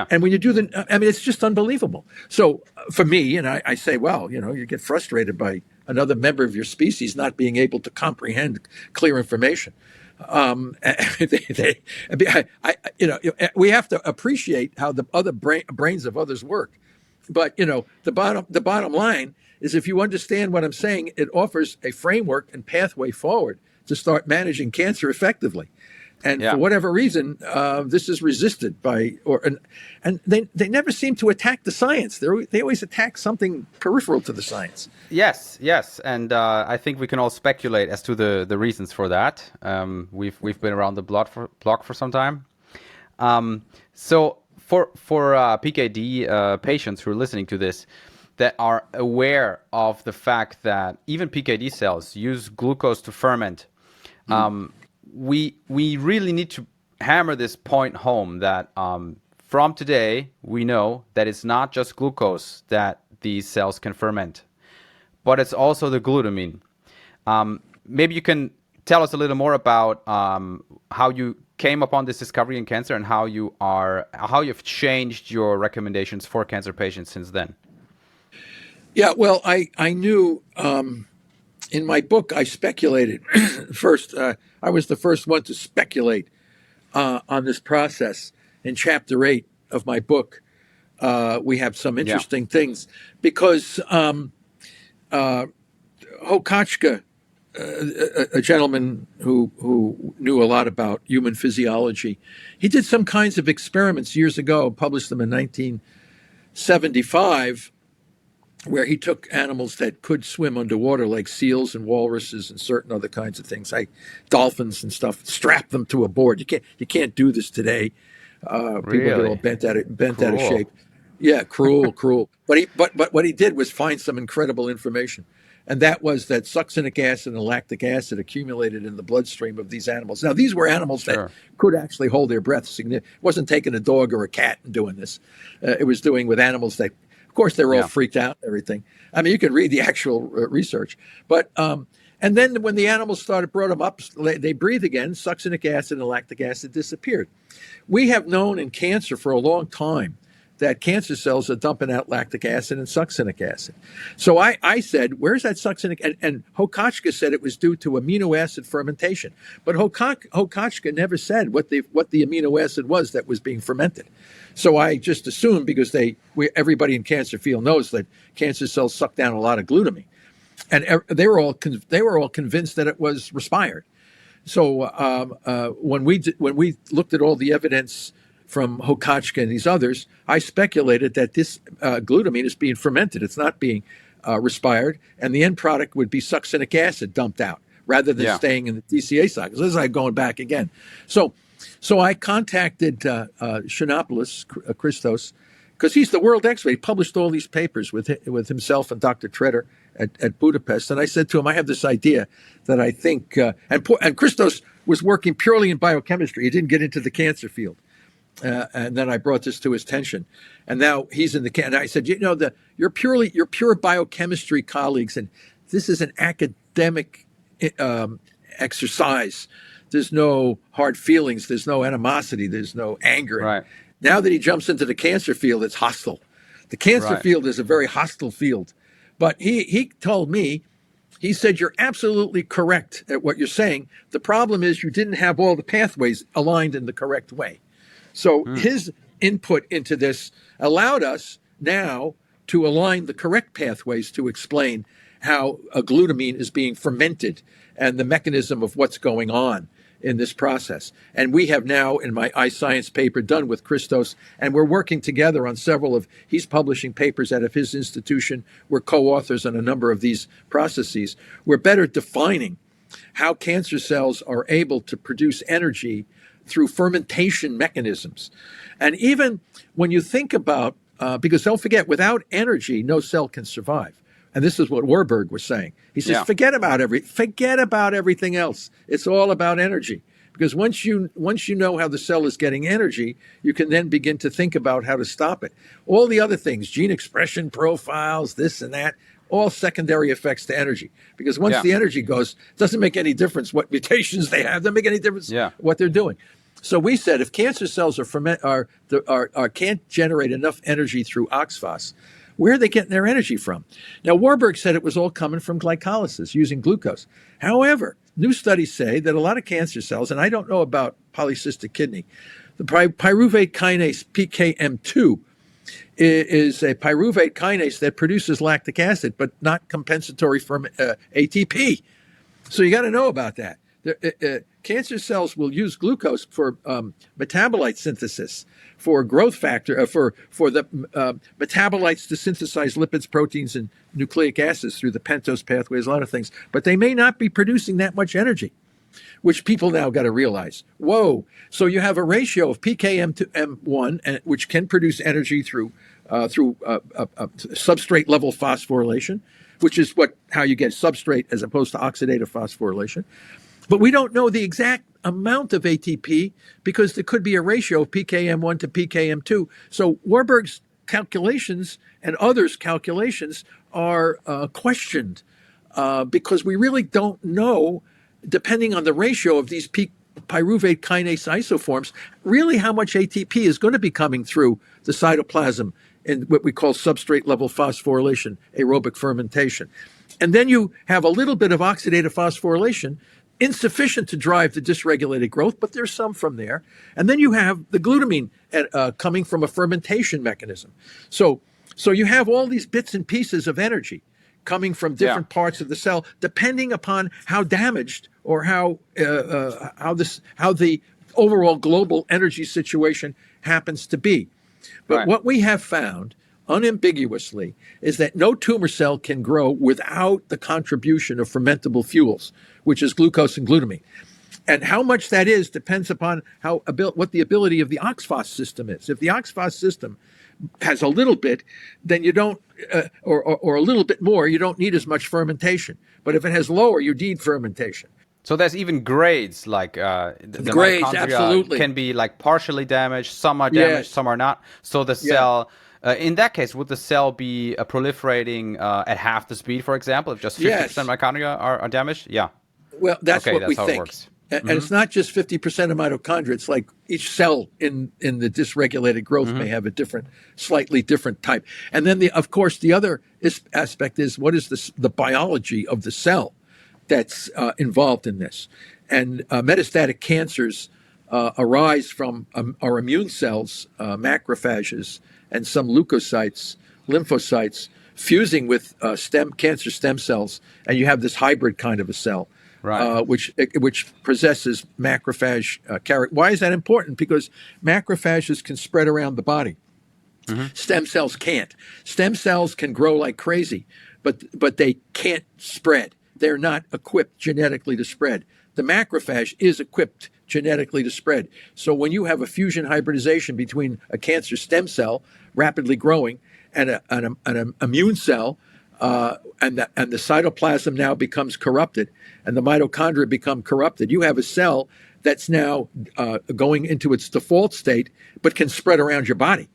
And when you do it's just unbelievable. So for me, and I say, well, you get frustrated by another member of your species not being able to comprehend clear information. We have to appreciate how the other brains of others work. But the bottom line is, if you understand what I'm saying, it offers a framework and pathway forward to start managing cancer effectively. And for whatever reason, this is resisted and they never seem to attack the science. They always attack something peripheral to the science. Yes, and I think we can all speculate as to the reasons for that. We've been around the block for some time. So for PKD patients who are listening to this, that are aware of the fact that even PKD cells use glucose to ferment. We really need to hammer this point home that from today, we know that it's not just glucose that these cells can ferment, but it's also the glutamine. Maybe you can tell us a little more about how you came upon this discovery in cancer and how you've changed your recommendations for cancer patients since then. Yeah, well, I knew in my book, I speculated first. I was the first one to speculate on this process. In chapter 8 of my book, we have some interesting things because Hokachka, a gentleman who knew a lot about human physiology, he did some kinds of experiments years ago, published them in 1975, where he took animals that could swim underwater, like seals and walruses and certain other kinds of things, like dolphins and stuff, strapped them to a board. You can't do this today. People get all bent out of shape. Yeah, cruel. But what he did was find some incredible information, and that was that succinic acid and lactic acid accumulated in the bloodstream of these animals. Now, these were animals that could actually hold their breath. It wasn't taking a dog or a cat and doing this. It was doing with animals that, of course, they were all freaked out and everything. I mean, you can read the actual research. But and then when the animals brought them up, they breathe again, succinic acid and lactic acid disappeared. We have known in cancer for a long time that cancer cells are dumping out lactic acid and succinic acid. So I said, where's that succinic? And Hokochka said it was due to amino acid fermentation. But Hokochka never said what the amino acid was that was being fermented. So I just assumed, because everybody in cancer field knows that cancer cells suck down a lot of glutamine, and they were all convinced that it was respired. So when we looked at all the evidence from Hokochka and these others, I speculated that this glutamine is being fermented. It's not being respired, and the end product would be succinic acid dumped out rather than staying in the DCA cycle. So this is like going back again. So I contacted Shinopoulos, Christos, because he's the world expert. He published all these papers with himself and Dr. Tretter at Budapest. And I said to him, I have this idea that I think, and Christos was working purely in biochemistry. He didn't get into the cancer field. And then I brought this to his attention. And now he's in and I said, you're pure biochemistry colleagues, and this is an academic exercise. There's no hard feelings. There's no animosity. There's no anger. Right. Now that he jumps into the cancer field, it's hostile. The cancer field is a very hostile field. But he told me, he said, you're absolutely correct at what you're saying. The problem is you didn't have all the pathways aligned in the correct way. So his input into this allowed us now to align the correct pathways to explain how a glutamine is being fermented and the mechanism of what's going on in this process. And we have now, in my iScience paper, done with Christos, and we're working together on he's publishing papers out of his institution. We're co-authors on a number of these processes. We're better defining how cancer cells are able to produce energy through fermentation mechanisms. And even when you think about, because don't forget, without energy, no cell can survive. And this is what Warburg was saying. He says, forget about everything else. It's all about energy. Because once you know how the cell is getting energy, you can then begin to think about how to stop it. All the other things, gene expression profiles, this and that, all secondary effects to energy. Because once the energy goes, it doesn't make any difference what mutations they have. Doesn't make any difference what they're doing. So we said, if cancer cells can't generate enough energy through oxphos, where are they getting their energy from? Now, Warburg said it was all coming from glycolysis using glucose. However, new studies say that a lot of cancer cells, and I don't know about polycystic kidney, the pyruvate kinase PKM2 is a pyruvate kinase that produces lactic acid, but not compensatory for ATP. So you got to know about that. Cancer cells will use glucose for metabolite synthesis, for growth factor, for the metabolites to synthesize lipids, proteins, and nucleic acids through the pentose pathways, a lot of things. But they may not be producing that much energy, which people now got to realize. Whoa! So you have a ratio of PKM to M1, which can produce energy through substrate level phosphorylation, which is how you get substrate as opposed to oxidative phosphorylation. But we don't know the exact amount of ATP because there could be a ratio of PKM1 to PKM2. So Warburg's calculations and others' calculations are questioned because we really don't know, depending on the ratio of these pyruvate kinase isoforms, really how much ATP is going to be coming through the cytoplasm in what we call substrate level phosphorylation, aerobic fermentation. And then you have a little bit of oxidative phosphorylation, insufficient to drive the dysregulated growth, but there's some from there. And then you have the glutamine coming from a fermentation mechanism. So you have all these bits and pieces of energy coming from different parts of the cell, depending upon how damaged or how the overall global energy situation happens to be. But what we have found unambiguously is that no tumor cell can grow without the contribution of fermentable fuels, which is glucose and glutamine. And how much that is depends upon what the ability of the oxphos system is. If the oxphos system has a little bit, then you don't, or a little bit more, you don't need as much fermentation. But if it has lower, you need fermentation. So there's even grades, like the grades, mitochondria absolutely, can be like partially damaged, some are damaged, some are not. So the cell, in that case, would the cell be proliferating at half the speed, for example, if just 50% mitochondria are damaged? Yeah. Well, that's what we think. And it's not just 50% of mitochondria. It's like each cell in the dysregulated growth may have a slightly different type. And then, of course, the other aspect is what is the biology of the cell that's involved in this. And metastatic cancers arise from our immune cells, macrophages, and some leukocytes, lymphocytes, fusing with cancer stem cells, and you have this hybrid kind of a cell. Right. Which possesses macrophage character. Why is that important? Because macrophages can spread around the body. Stem cells can't. Stem cells can grow like crazy, but they can't spread. They're not equipped genetically to spread. The macrophage is equipped genetically to spread. So when you have a fusion hybridization between a cancer stem cell rapidly growing and an immune cell, and the cytoplasm now becomes corrupted, and the mitochondria become corrupted. You have a cell that's now going into its default state, but can spread around your body.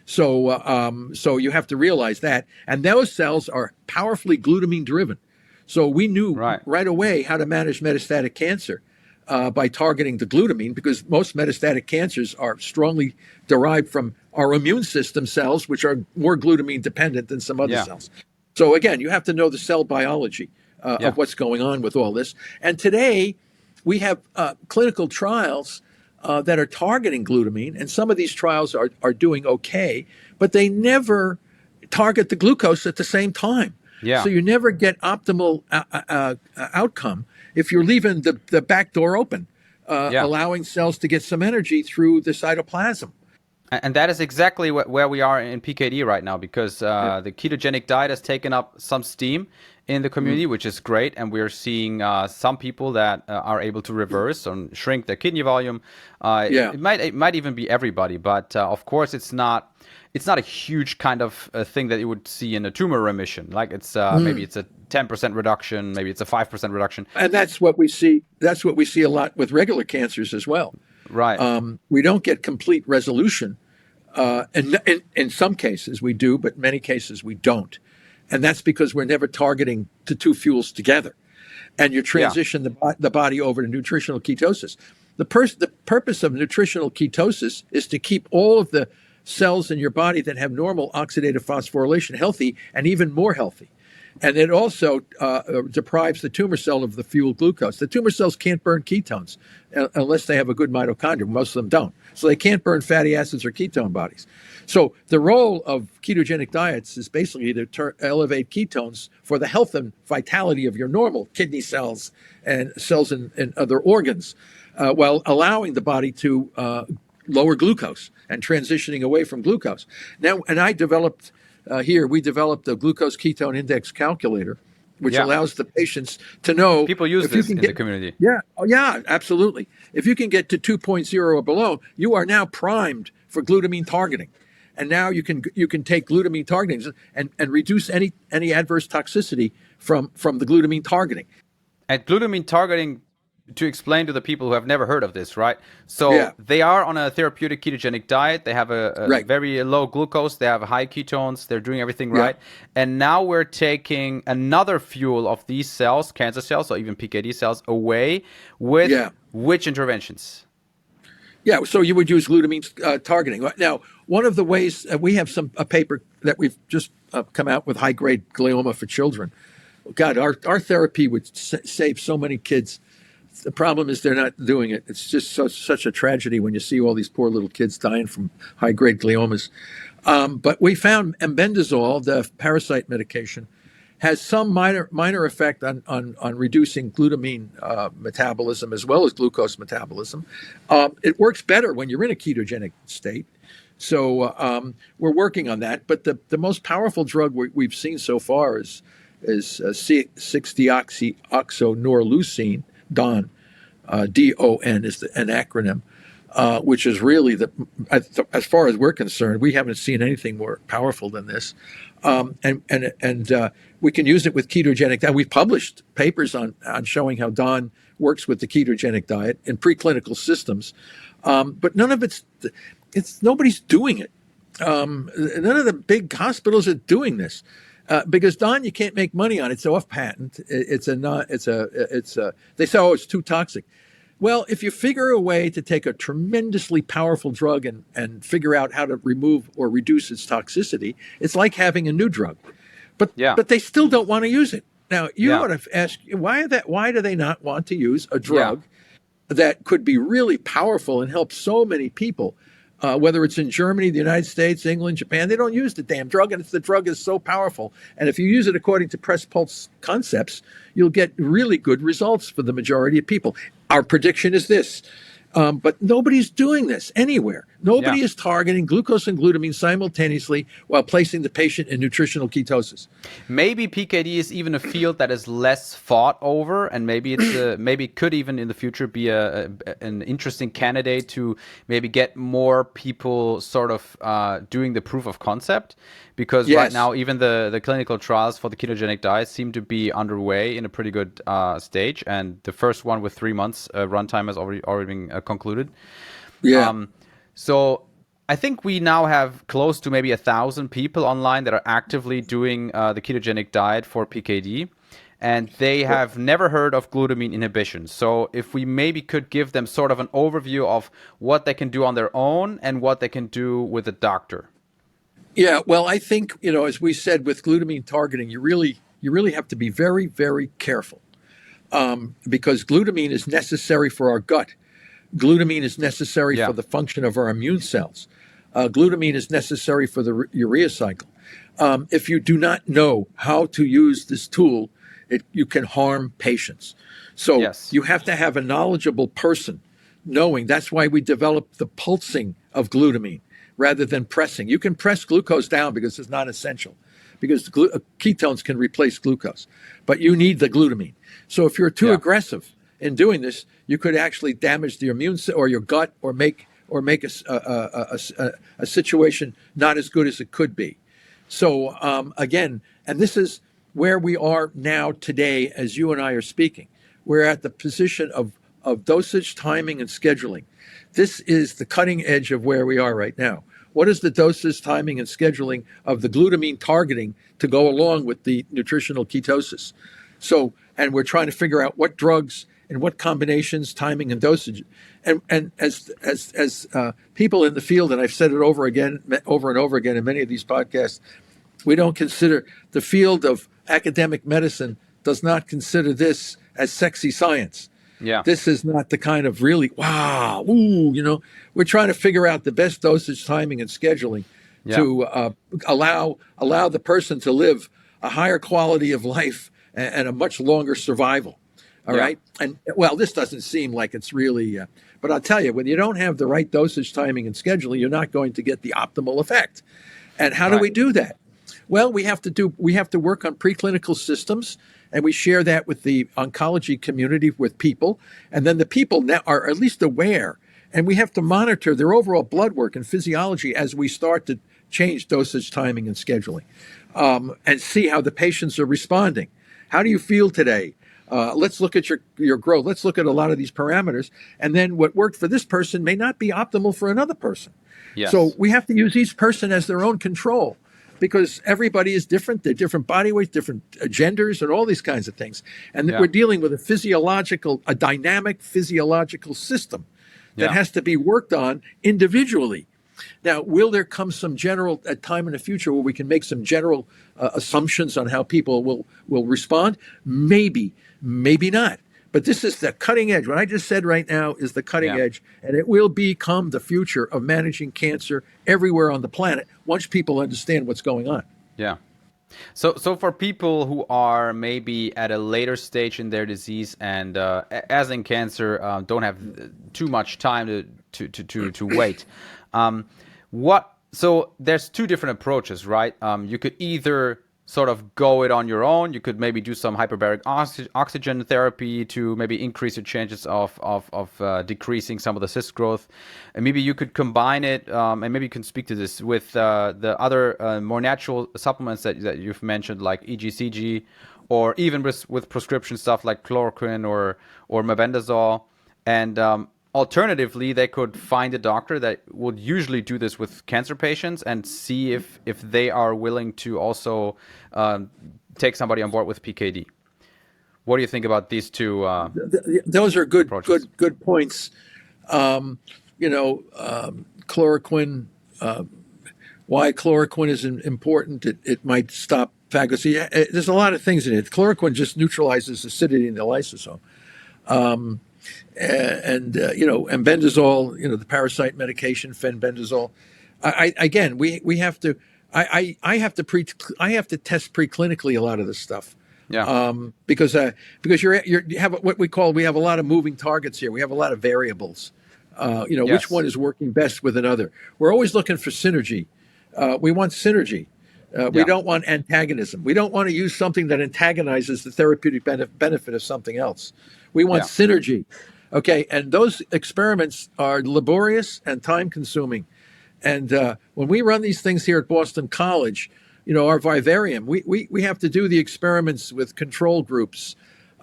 So you have to realize that. And those cells are powerfully glutamine driven. So we knew right away how to manage metastatic cancer by targeting the glutamine, because most metastatic cancers are strongly derived from our immune system cells, which are more glutamine dependent than some other cells. So again, you have to know the cell biology of what's going on with all this. And today, we have clinical trials that are targeting glutamine, and some of these trials are doing okay, but they never target the glucose at the same time. So you never get optimal outcome if you're leaving the back door open, allowing cells to get some energy through the cytoplasm. And that is exactly where we are in PKD right now, because the ketogenic diet has taken up some steam in the community, which is great. And we're seeing some people that are able to reverse and shrink their kidney volume. It might even be everybody, but of course it's not a huge kind of thing that you would see in a tumor remission. Like it's maybe it's a 10% reduction, maybe it's a 5% reduction. And that's what we see. That's what we see a lot with regular cancers as well. Right. We don't get complete resolution. In some cases we do, but many cases we don't. And that's because we're never targeting the two fuels together. And you transition the body over to nutritional ketosis. The purpose of nutritional ketosis is to keep all of the cells in your body that have normal oxidative phosphorylation healthy and even more healthy. And it also deprives the tumor cell of the fuel glucose. The tumor cells can't burn ketones unless they have a good mitochondria. Most of them don't. So they can't burn fatty acids or ketone bodies. So the role of ketogenic diets is basically to elevate ketones for the health and vitality of your normal kidney cells and cells in other organs, while allowing the body to lower glucose and transitioning away from glucose. Now, and I developed... we developed a glucose ketone index calculator, which allows the patients to know. People use this in the community. Yeah, absolutely. If you can get to 2.0 or below, you are now primed for glutamine targeting. And now you can take glutamine targeting and reduce any adverse toxicity from the glutamine targeting. And glutamine targeting, to explain to the people who have never heard of this, right? So they are on a therapeutic ketogenic diet. They have a very low glucose. They have high ketones. They're doing everything right. And now we're taking another fuel of these cells, cancer cells, or even PKD cells, away with which interventions? Yeah, so you would use glutamine targeting. Now, one of the ways, we have a paper that we've just come out with high-grade glioma for children. God, our therapy would save so many kids. The problem is they're not doing it. It's just such a tragedy when you see all these poor little kids dying from high-grade gliomas. But we found embendazole, the parasite medication, has some minor effect on reducing glutamine metabolism as well as glucose metabolism. It works better when you're in a ketogenic state. So we're working on that. But the most powerful drug we've seen so far is 6-deoxyoxynorleucine, DON, DON is an acronym, which is really as far as we're concerned, we haven't seen anything more powerful than this. And we can use it with ketogenic diet. We've published papers on showing how DON works with the ketogenic diet in preclinical systems, but none of nobody's doing it. None of the big hospitals are doing this. Because DON, you can't make money on it. It's off patent. They say, oh, it's too toxic. Well, if you figure a way to take a tremendously powerful drug and figure out how to remove or reduce its toxicity, it's like having a new drug. But Yeah. but they still don't want to use it. Now, you Yeah. ought to ask, why do they not want to use a Yeah. drug that could be really powerful and help so many people? Whether it's in Germany, the United States, England, Japan, they don't use the damn drug, and the drug is so powerful. And if you use it according to press pulse concepts, you'll get really good results for the majority of people. Our prediction is this. But nobody's doing this anywhere. Nobody is targeting glucose and glutamine simultaneously while placing the patient in nutritional ketosis. Maybe PKD is even a field that is less fought over, and maybe it's maybe it could even in the future be an interesting candidate to maybe get more people sort of doing the proof of concept. Because right now, even the clinical trials for the ketogenic diet seem to be underway in a pretty good stage, and the first one with 3 months runtime has already been concluded. Yeah. So I think we now have close to maybe 1,000 people online that are actively doing the ketogenic diet for PKD, and they have never heard of glutamine inhibition. So if we maybe could give them sort of an overview of what they can do on their own and what they can do with a doctor. Yeah, well, I think, as we said with glutamine targeting, you really have to be very, very careful, because glutamine is necessary for our gut. Glutamine is necessary for the function of our immune cells. Glutamine is necessary for the urea cycle. If you do not know how to use this tool, you can harm patients. So you have to have a knowledgeable person knowing. That's why we developed the pulsing of glutamine rather than pressing. You can press glucose down because it's not essential, because ketones can replace glucose, but you need the glutamine. So if you're too aggressive in doing this, you could actually damage the immune or your gut, or make a situation not as good as it could be. So again, and this is where we are now today as you and I are speaking. We're at the position of dosage, timing, and scheduling. This is the cutting edge of where we are right now. What is the dosage, timing, and scheduling of the glutamine targeting to go along with the nutritional ketosis? So, and we're trying to figure out what drugs and what combinations, timing, and dosage. And as people in the field, and I've said it over and over again in many of these podcasts, we don't consider the field of academic medicine does not consider this as sexy science. Yeah. This is not the kind of really, wow, ooh, we're trying to figure out the best dosage, timing, and scheduling to allow the person to live a higher quality of life and a much longer survival. All right. And well, this doesn't seem like it's really, but I'll tell you, when you don't have the right dosage, timing, and scheduling, you're not going to get the optimal effect. And how do we do that? Well, we have to work on preclinical systems, and we share that with the oncology community, with people. And then the people now are at least aware, and we have to monitor their overall blood work and physiology as we start to change dosage, timing, and scheduling, and see how the patients are responding. How do you feel today? Let's look at your growth. Let's look at a lot of these parameters. And then what worked for this person may not be optimal for another person. Yes. So we have to use each person as their own control, because everybody is different. They're different body weights, different genders, and all these kinds of things. And we're dealing with a dynamic physiological system that has to be worked on individually. Now, will there come some general time in the future where we can make some general assumptions on how people will respond? Maybe, maybe not. But this is the cutting edge. What I just said right now is the cutting edge, and it will become the future of managing cancer everywhere on the planet once people understand what's going on. Yeah. So for people who are maybe at a later stage in their disease and, as in cancer, don't have too much time to wait, so there's two different approaches, right? You could either sort of go it on your own. You could maybe do some hyperbaric oxygen therapy to maybe increase your chances of decreasing some of the cyst growth. And maybe you could combine it, and maybe you can speak to this with the other more natural supplements that you've mentioned, like EGCG, or even with prescription stuff like chloroquine or mebendazole. And alternatively, they could find a doctor that would usually do this with cancer patients and see if they are willing to also take somebody on board with PKD. What do you think about these two Those are good, approaches? good points. Chloroquine. Why chloroquine is important? It might stop phagocy. There's a lot of things in it. Chloroquine just neutralizes acidity in the lysosome. And bendazole, the parasite medication, fenbendazole. We have to. I have to test preclinically a lot of this stuff. Yeah. Because you have what we have a lot of moving targets here. We have a lot of variables. Which one is working best with another. We're always looking for synergy. We want synergy. We don't want antagonism. We don't want to use something that antagonizes the therapeutic benefit of something else. We want synergy. Okay, and those experiments are laborious and time-consuming. And when we run these things here at Boston College, our vivarium, we have to do the experiments with control groups,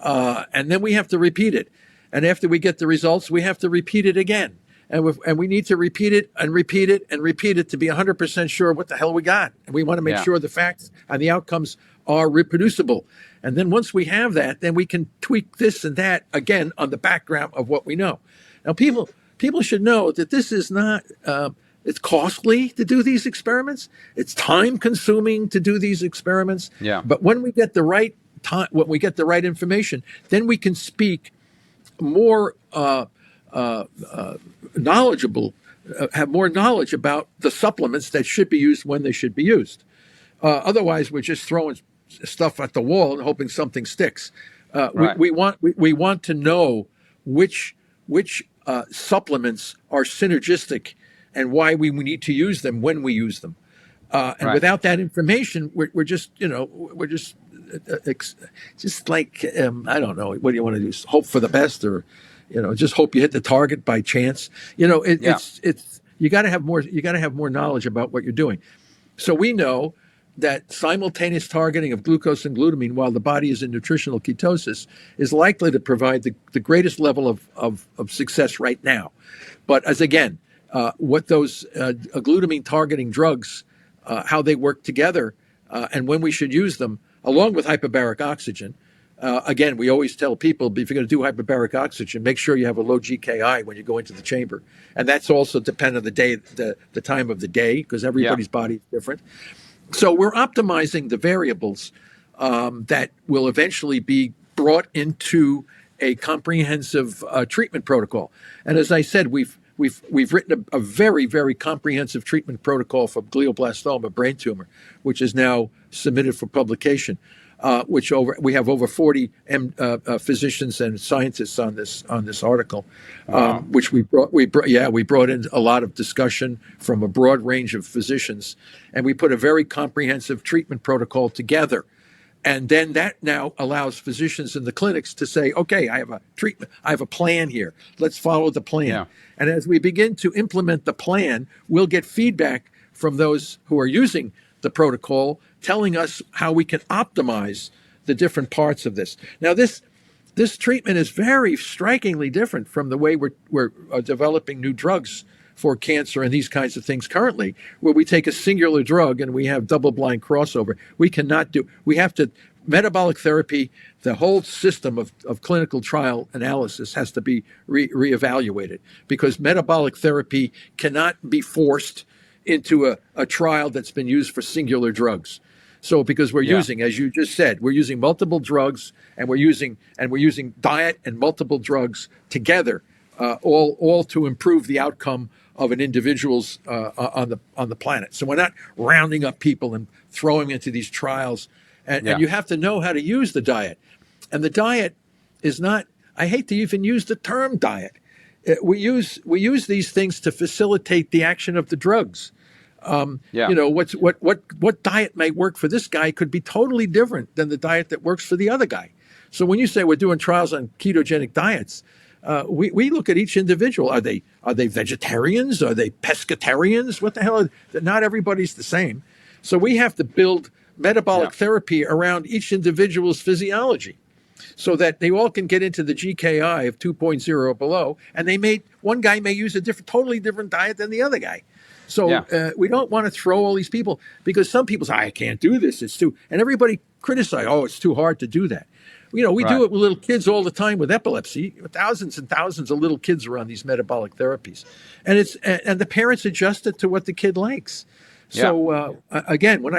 and then we have to repeat it. And after we get the results, we have to repeat it again. And we need to repeat it and repeat it and repeat it to be 100% sure what the hell we got. And we want to make sure the facts and the outcomes are reproducible. And then once we have that, then we can tweak this and that again on the background of what we know. Now, people should know that this is not, it's costly to do these experiments. It's time consuming to do these experiments. Yeah. But when we get the right time, when we get the right information, then we can speak more knowledgeable, have more knowledge about the supplements that should be used when they should be used. Otherwise, we're just throwing stuff at the wall and hoping something sticks. Right. We want to know which supplements are synergistic and why we need to use them when we use them. And without that information, we're just like I don't know. What do you want to do? Hope for the best, or just hope you hit the target by chance. It's you got to have more. You got to have more knowledge about what you're doing. So we know that simultaneous targeting of glucose and glutamine while the body is in nutritional ketosis is likely to provide the greatest level of success right now. But what those glutamine targeting drugs, how they work together, and when we should use them, along with hyperbaric oxygen. We always tell people, if you're going to do hyperbaric oxygen, make sure you have a low GKI when you go into the chamber. And that's also dependent on the day, the time of the day, because everybody's body is different. So we're optimizing the variables that will eventually be brought into a comprehensive treatment protocol. And as I said, we've written a very, very comprehensive treatment protocol for glioblastoma, brain tumor, which is now submitted for publication. We have over 40 physicians and scientists on this article, which we brought in a lot of discussion from a broad range of physicians, and we put a very comprehensive treatment protocol together. And then that now allows physicians in the clinics to say, okay, I have a treatment, I have a plan here. Let's follow the plan. Yeah. And as we begin to implement the plan, we'll get feedback from those who are using the protocol, telling us how we can optimize the different parts of this. Now, this treatment is very strikingly different from the way we're developing new drugs for cancer and these kinds of things currently, where we take a singular drug and we have double-blind crossover. We have to, metabolic therapy, the whole system of clinical trial analysis has to be reevaluated, because metabolic therapy cannot be forced into a trial that's been used for singular drugs. So because we're using, as you just said, we're using multiple drugs, and we're using diet and multiple drugs together, all to improve the outcome of an individual's on the planet. So we're not rounding up people and throwing into these trials, and you have to know how to use the diet. And the diet is not, I hate to even use the term diet. We use these things to facilitate the action of the drugs. What diet may work for this guy could be totally different than the diet that works for the other guy. So when you say we're doing trials on ketogenic diets, we look at each individual. Are they vegetarians? Are they pescatarians? What the hell? Not everybody's the same. So we have to build metabolic therapy around each individual's physiology, so that they all can get into the GKI of 2.0 or below, and one guy may use a totally different diet than the other guy. So we don't want to throw all these people, because some people say, I can't do this, it's too, and everybody criticize, it's too hard to do that. We Right. do it with little kids all the time with epilepsy. Thousands and thousands of little kids are on these metabolic therapies, and the parents adjust it to what the kid likes. Yeah. So again, when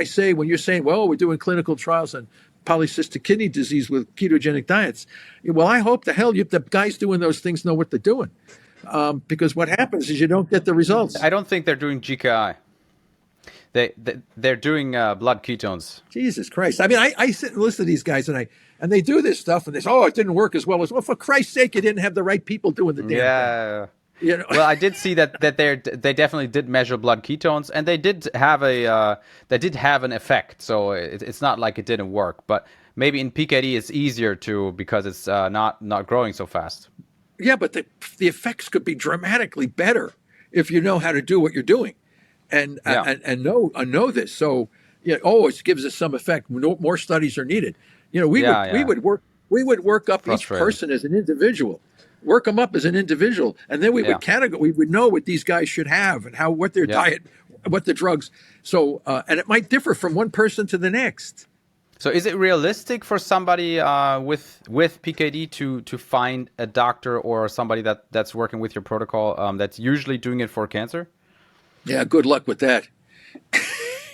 you're saying, well, we're doing clinical trials on polycystic kidney disease with ketogenic diets, well, I hope the guys doing those things know what they're doing, because what happens is you don't get the results. I don't think they're doing GKI. They're doing blood ketones. Jesus Christ! I mean, I sit and listen to these guys, and they do this stuff, and they say, oh, it didn't work as well. For Christ's sake, you didn't have the right people doing the damn thing. Yeah. You know? Well, I did see that they definitely did measure blood ketones, and they did have an effect. So it's not like it didn't work, but maybe in PKD it's easier because it's not growing so fast. Yeah, but the effects could be dramatically better if you know how to do what you're doing, and know this. So it gives us some effect. More studies are needed. We would work up each person as an individual, work them up as an individual, and then we would know what these guys should have and what their diet, what the drugs. So and it might differ from one person to the next. So is it realistic for somebody with PKD to find a doctor or somebody that's working with your protocol that's usually doing it for cancer? Yeah, good luck with that.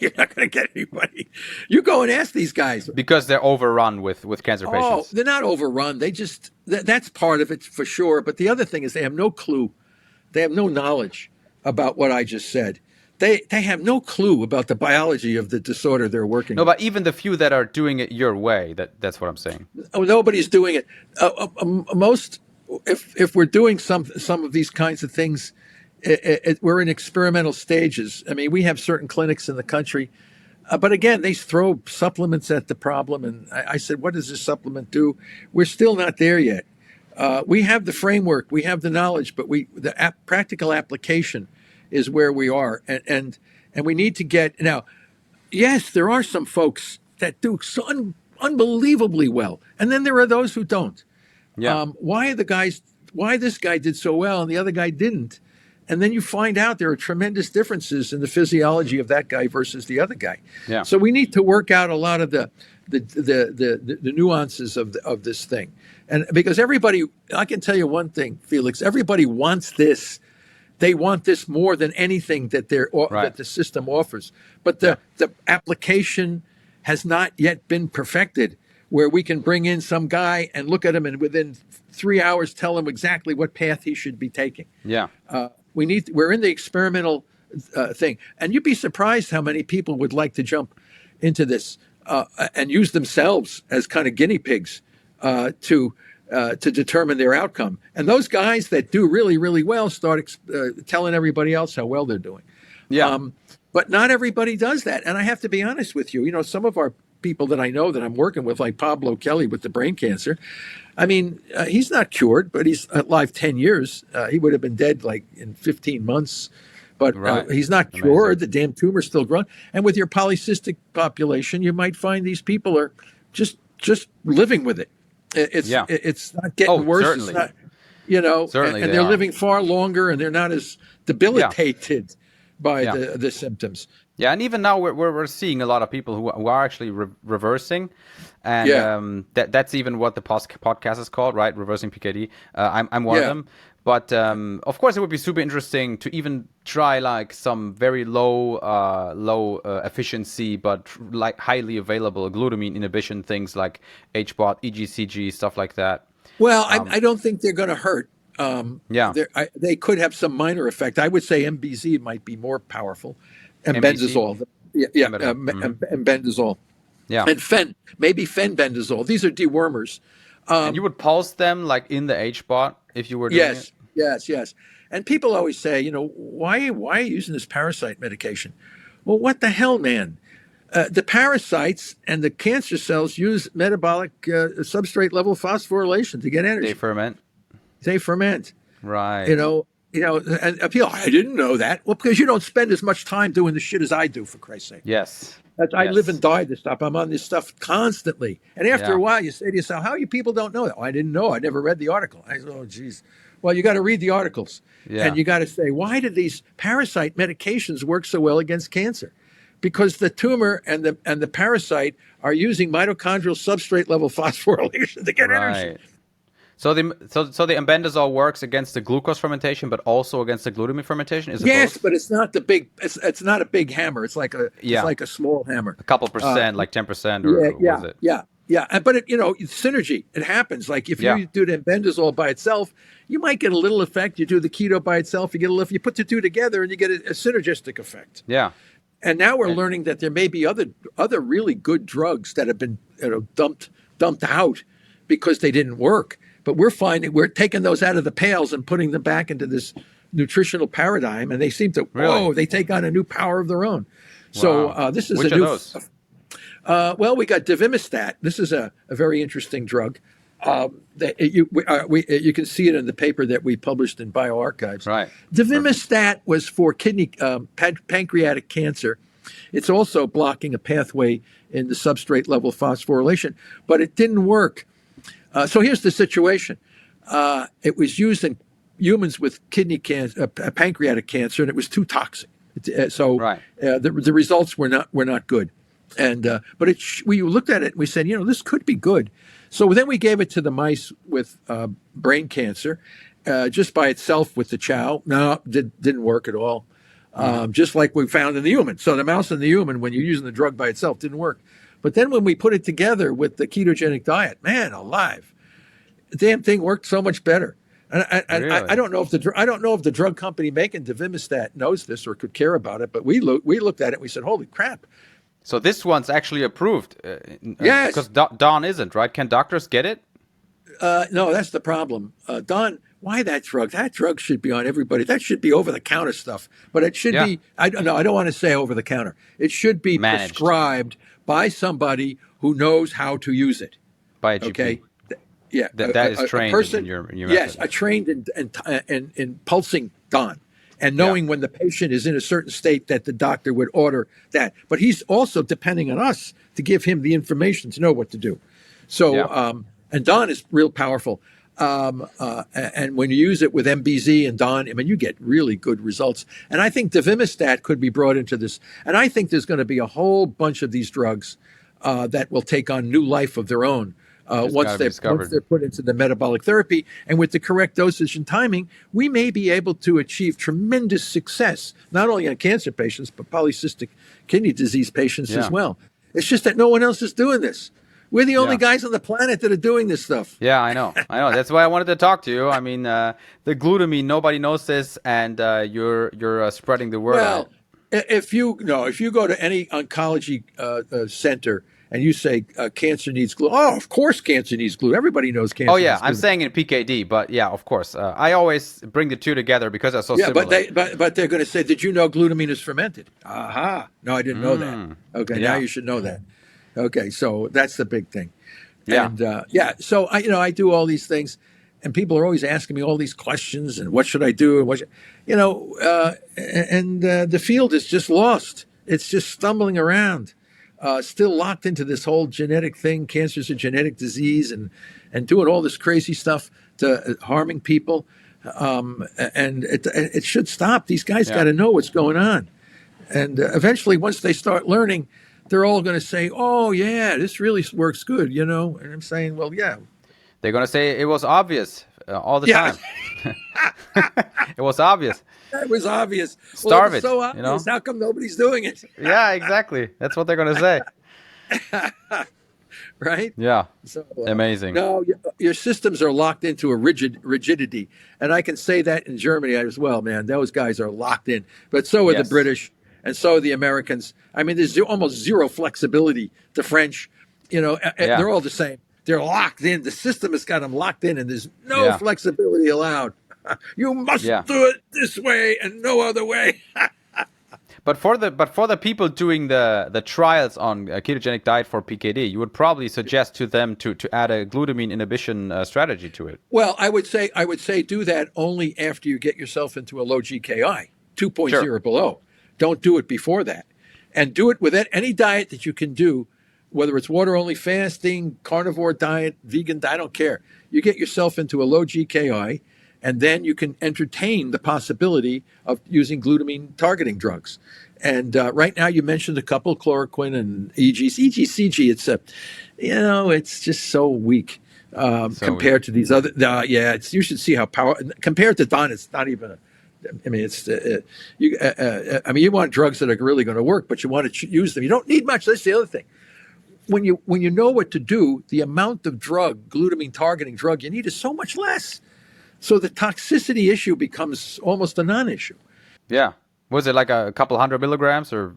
You're not going to get anybody. You go and ask these guys. Because they're overrun with cancer patients. Oh, they're not overrun. They just, that's part of it for sure. But the other thing is they have no clue. They have no knowledge about what I just said. They have no clue about the biology of the disorder they're working with. No, but even the few that are doing it your way, that's what I'm saying. Oh, nobody's doing it. If we're doing some of these kinds of things, we're in experimental stages. I mean, we have certain clinics in the country, but again, they throw supplements at the problem. And I said, what does this supplement do? We're still not there yet. We have the framework, we have the knowledge, but the practical application is where we are. And we need to get now. Yes, there are some folks that do so unbelievably well, and then there are those who don't. Yeah. Why this guy did so well and the other guy didn't? And then you find out there are tremendous differences in the physiology of that guy versus the other guy. Yeah. So we need to work out a lot of the nuances of this thing. And because everybody, I can tell you one thing, Felix, everybody wants this. They want this more than anything that that the system offers. But the application has not yet been perfected, where we can bring in some guy and look at him and within 3 hours tell him exactly what path he should be taking. Yeah. We're in the experimental thing, and you'd be surprised how many people would like to jump into this and use themselves as kind of guinea pigs to determine their outcome. And those guys that do really, really well start telling everybody else how well they're doing. Yeah. But not everybody does that, and I have to be honest with you. Some of our people that I know that I'm working with, like Pablo Kelly with the brain cancer. I mean, he's not cured, but he's alive 10 years. He would have been dead like in 15 months, but he's not cured. The damn tumor's still growing. And with your polycystic population, you might find these people are just living with it. It's not getting worse. Certainly. It's not, certainly and they're living far longer, and they're not as debilitated by the symptoms. Yeah, and even now we're seeing a lot of people who are actually reversing, and that's even what the podcast is called, right? Reversing PKD. I'm one of them. But of course, it would be super interesting to even try like some very low efficiency but like highly available glutamine inhibition things like HBOT, EGCG, stuff like that. Well, I don't think they're going to hurt. They could have some minor effect. I would say MBZ might be more powerful. And bendazole, and bendazole, and fenbendazole. These are dewormers. And you would pulse them like in the HBOT if you were doing it? Yes. And people always say, why are you using this parasite medication? Well, what the hell, man? The parasites and the cancer cells use metabolic substrate level phosphorylation to get energy. They ferment. Right. And people, I didn't know that. Well, because you don't spend as much time doing the shit as I do, for Christ's sake. Yes. I live and die this stuff. I'm on this stuff constantly. And after a while, you say to yourself, how you people don't know that? Oh, I didn't know. I never read the article. I said, oh, geez. Well, you got to read the articles. Yeah. And you got to say, why do these parasite medications work so well against cancer? because the tumor and the parasite are using mitochondrial substrate level phosphorylation to get energy. Right. So the embendazole works against the glucose fermentation, but also against the glutamine fermentation. Is it Yes, both? but it's not the big. It's not a big hammer. It's like Yeah. a small hammer. A couple percent, like 10%, Yeah, or yeah, was it? yeah. But it's synergy. It happens. Like if Yeah. you do the bendazole by itself, you might get a little effect. You do the keto by itself, you get a little. You put the two together, and you get a synergistic effect. Yeah. And now we're learning that there may be other really good drugs that have been dumped out because they didn't work. But we're taking those out of the pails and putting them back into this nutritional paradigm, and they seem to they take on a new power of their own. Wow. So this is Which a are new. those? Well, we got Divimistat. This is a very interesting drug. You can see it in the paper that we published in BioArchives. Right. Divimistat was for kidney pancreatic cancer. It's also blocking a pathway in the substrate level phosphorylation, but it didn't work. So here's the situation. It was used in humans with kidney cancer, pancreatic cancer, and it was too toxic. The results were not good. And we looked at it and we said, this could be good. So then we gave it to the mice with brain cancer, just by itself with the chow. No, didn't work at all. Just like we found in the human. So the mouse and the human, when you're using the drug by itself, didn't work. But then when we put it together with the ketogenic diet, man alive, the damn thing worked so much better. And I don't know if the drug company making Divimistat knows this or could care about it, but we looked at it and we said, holy crap. So this one's actually approved. Yes. Because Dawn isn't, right? Can doctors get it? No, that's the problem. Dawn, why that drug? That drug should be on everybody. That should be over-the-counter stuff. But it should be, I don't want to say over-the-counter. It should be managed, prescribed by somebody who knows how to use it. By a GP. Okay? Yeah. That is trained in your method. Yes, trained in pulsing Dawn. And knowing when the patient is in a certain state that the doctor would order that. But he's also depending on us to give him the information to know what to do. So, and Dawn is real powerful. And when you use it with MBZ and Dawn, you get really good results. And I think Divimistat could be brought into this. And I think there's going to be a whole bunch of these drugs that will take on new life of their own. Once they're put into the metabolic therapy, and with the correct dosage and timing, we may be able to achieve tremendous success, not only on cancer patients, but polycystic kidney disease patients as well. It's just that no one else is doing this. We're the only guys on the planet that are doing this stuff. Yeah, I know. That's why I wanted to talk to you. I mean, the glutamine, nobody knows this, and you're spreading the word out. If you go to any oncology center and you say cancer needs glue, of course cancer needs glue. Everybody knows cancer. Oh yeah, needs glue. I'm saying in PKD, but yeah, of course. I always bring the two together because they're so similar. But they're going to say, did you know glutamine is fermented? Aha! No, I didn't know that. Okay, now you should know that. Okay, so that's the big thing. Yeah. And so I do all these things, and people are always asking me all these questions and what should I do and the field is just lost. It's just stumbling around. Still locked into this whole genetic thing. Cancer's a genetic disease, and doing all this crazy stuff to harming people. And it should stop. These guys got to know what's going on. And eventually, once they start learning, they're all going to say, "Oh yeah, this really works good," And I'm saying, "Well, yeah." They're going to say it was obvious all the time. It was obvious. That was obvious. Starve it's so obvious. How come nobody's doing it? Yeah, exactly. That's what they're going to say. Right? Yeah. So, amazing. No, your systems are locked into a rigidity. And I can say that in Germany as well, man. Those guys are locked in. But so are the British, and so are the Americans. There's almost zero flexibility. The French, they're all the same. They're locked in. The system has got them locked in, and there's no flexibility allowed. You must do it this way and no other way. But for the people doing the trials on a ketogenic diet for PKD, you would probably suggest to them to add a glutamine inhibition strategy to it. Well, I would say do that only after you get yourself into a low GKI, 2.0 below. Don't do it before that, and do it with any diet that you can do, whether it's water-only fasting, carnivore diet, vegan diet, I don't care. You get yourself into a low GKI, and then you can entertain the possibility of using glutamine targeting drugs. And right now, you mentioned a couple, chloroquine and EGCG. It's just so weak compared to these other. You should see how compared to Don. It's not even. You want drugs that are really going to work, but you want to use them. You don't need much. That's the other thing. When you know what to do, the amount of glutamine targeting drug you need is so much less. So the toxicity issue becomes almost a non-issue. Yeah. Was it like a couple 100 milligrams or?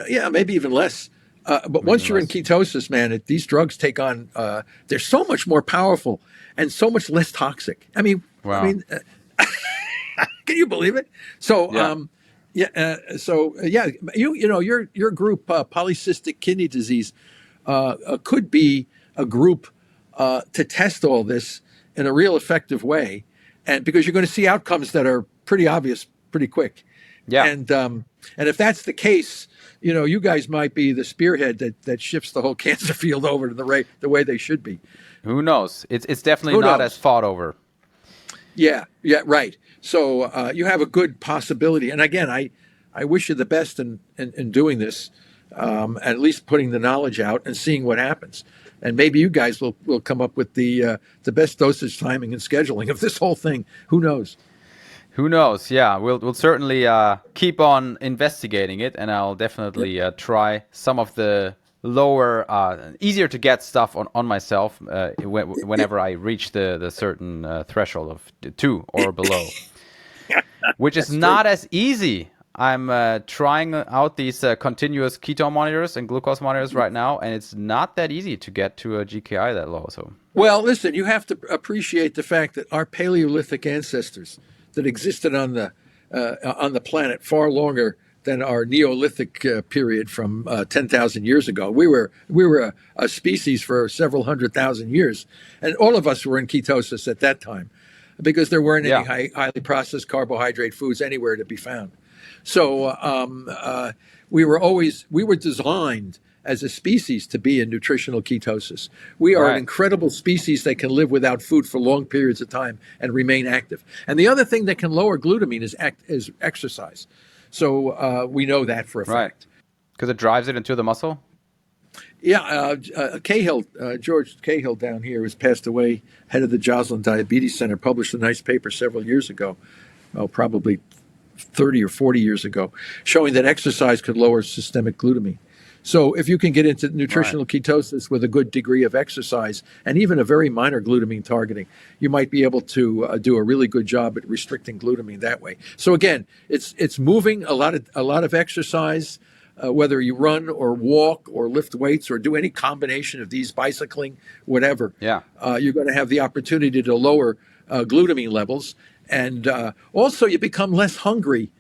Yeah, maybe even less. But once you're in ketosis, man, these drugs take on. They're so much more powerful and so much less toxic. Wow. Can you believe it? So, your group, Polycystic Kidney Disease, could be a group to test all this in a real effective way, and because you're going to see outcomes that are pretty obvious pretty quick. Yeah. And if that's the case, you guys might be the spearhead that shifts the whole cancer field over to the way they should be. Who knows? It's definitely not as fought over. Yeah, right. So you have a good possibility. And again, I wish you the best in doing this, at least putting the knowledge out and seeing what happens. And maybe you guys will come up with the best dosage timing and scheduling of this whole thing. Who knows? Who knows? Yeah, we'll certainly keep on investigating it, and I'll definitely try some of the lower, easier to get stuff on myself whenever I reach the certain threshold of 2 or below, which is not as easy. I'm trying out these continuous ketone monitors and glucose monitors right now, and it's not that easy to get to a GKI that low. So, well, listen, you have to appreciate the fact that our Paleolithic ancestors that existed on the planet far longer than our Neolithic period from 10,000 years ago. We were a species for several 100,000 years, and all of us were in ketosis at that time because there weren't any highly processed carbohydrate foods anywhere to be found. So we were designed as a species to be in nutritional ketosis. We are an incredible species that can live without food for long periods of time and remain active. And the other thing that can lower glutamine is exercise. So we know that for a fact. Because it drives it into the muscle? Yeah, George Cahill down here, who's passed away, head of the Joslin Diabetes Center, published a nice paper several years ago, probably 30 or 40 years ago, showing that exercise could lower systemic glutamine. So if you can get into nutritional ketosis with a good degree of exercise and even a very minor glutamine targeting, you might be able to do a really good job at restricting glutamine that way. So again, it's moving, a lot of exercise, whether you run or walk or lift weights or do any combination of these, bicycling, whatever. You're going to have the opportunity to lower glutamine levels. And also you become less hungry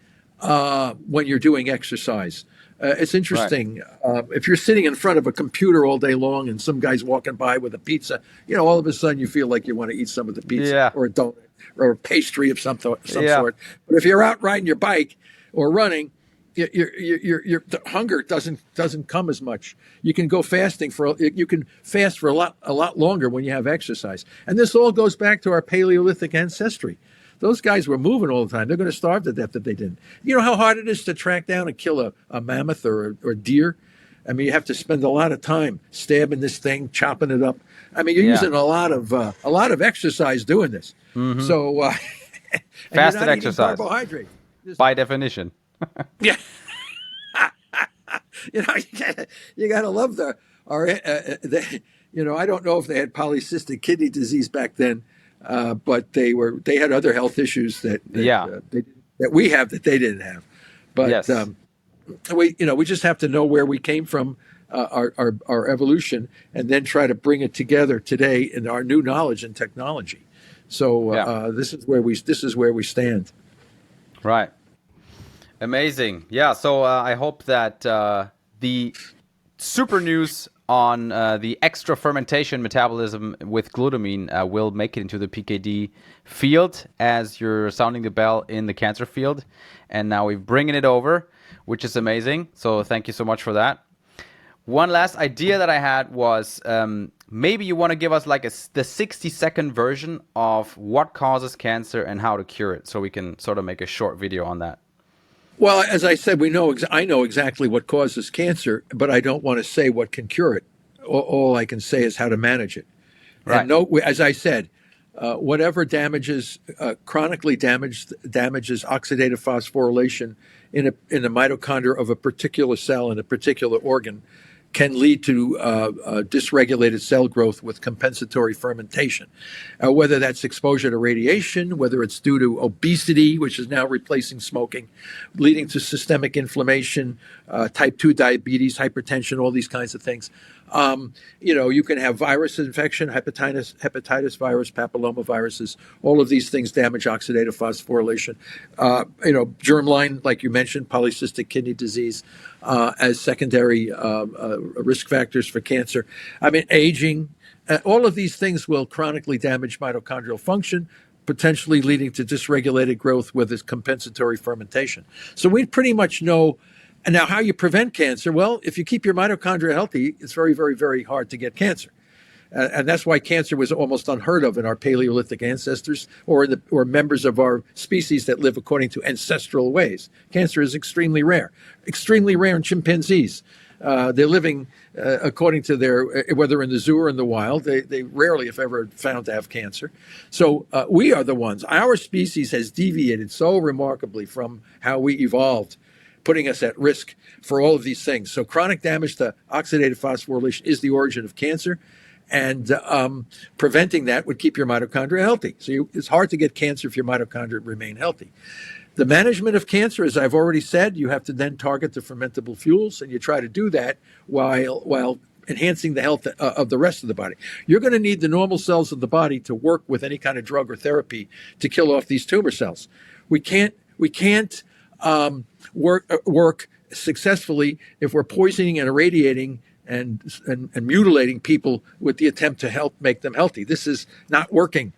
when you're doing exercise. It's interesting. If you're sitting in front of a computer all day long and some guy's walking by with a pizza, all of a sudden you feel like you want to eat some of the pizza or a donut or a pastry of some sort. But if you're out riding your bike or running, your hunger doesn't come as much. You can go fasting you can fast for a lot longer when you have exercise. And this all goes back to our Paleolithic ancestry. Those guys were moving all the time. They're going to starve to death if they didn't. You know how hard it is to track down and kill a mammoth or a deer? I mean, you have to spend a lot of time stabbing this thing, chopping it up. I mean, you're using a lot of exercise doing this. Mm-hmm. So fasted exercise, carbohydrate by definition. Yeah, you gotta love I don't know if they had polycystic kidney disease back then. But they had other health issues that we have that they didn't have. But we just have to know where we came from, our evolution, and then try to bring it together today in our new knowledge and technology. So this is where we stand. Right. Amazing. Yeah. So I hope that the super news on the extra fermentation metabolism with glutamine will make it into the PKD field as you're sounding the bell in the cancer field. And now we're bringing it over, which is amazing. So thank you so much for that. One last idea that I had was maybe you want to give us like the 60-second version of what causes cancer and how to cure it. So we can sort of make a short video on that. Well, as I said, I know exactly what causes cancer, but I don't want to say what can cure it. All I can say is how to manage it. And Right. no, as I said, whatever chronically damages oxidative phosphorylation in the mitochondria of a particular cell in a particular organ can lead to dysregulated cell growth with compensatory fermentation. Whether that's exposure to radiation, whether it's due to obesity, which is now replacing smoking, leading to systemic inflammation, type 2 diabetes, hypertension, all these kinds of things. You can have virus infection, hepatitis virus, papilloma viruses. All of these things damage oxidative phosphorylation. Germline, like you mentioned, polycystic kidney disease, as secondary risk factors for cancer. I mean, aging. All of these things will chronically damage mitochondrial function, potentially leading to dysregulated growth with this compensatory fermentation. So we pretty much know. And now, how you prevent cancer? Well, if you keep your mitochondria healthy, it's very, very, very hard to get cancer. And that's why cancer was almost unheard of in our Paleolithic ancestors or members of our species that live according to ancestral ways. Cancer is extremely rare in chimpanzees. They're living according to whether in the zoo or in the wild, they rarely, if ever, found to have cancer. So we are the ones. Our species has deviated so remarkably from how we evolved, putting us at risk for all of these things. So chronic damage to oxidative phosphorylation is the origin of cancer, and preventing that would keep your mitochondria healthy. So it's hard to get cancer if your mitochondria remain healthy. The management of cancer, as I've already said, you have to then target the fermentable fuels, and you try to do that while enhancing the health of the rest of the body. You're going to need the normal cells of the body to work with any kind of drug or therapy to kill off these tumor cells. We can't work successfully if we're poisoning and irradiating and mutilating people with the attempt to help make them healthy. This is not working.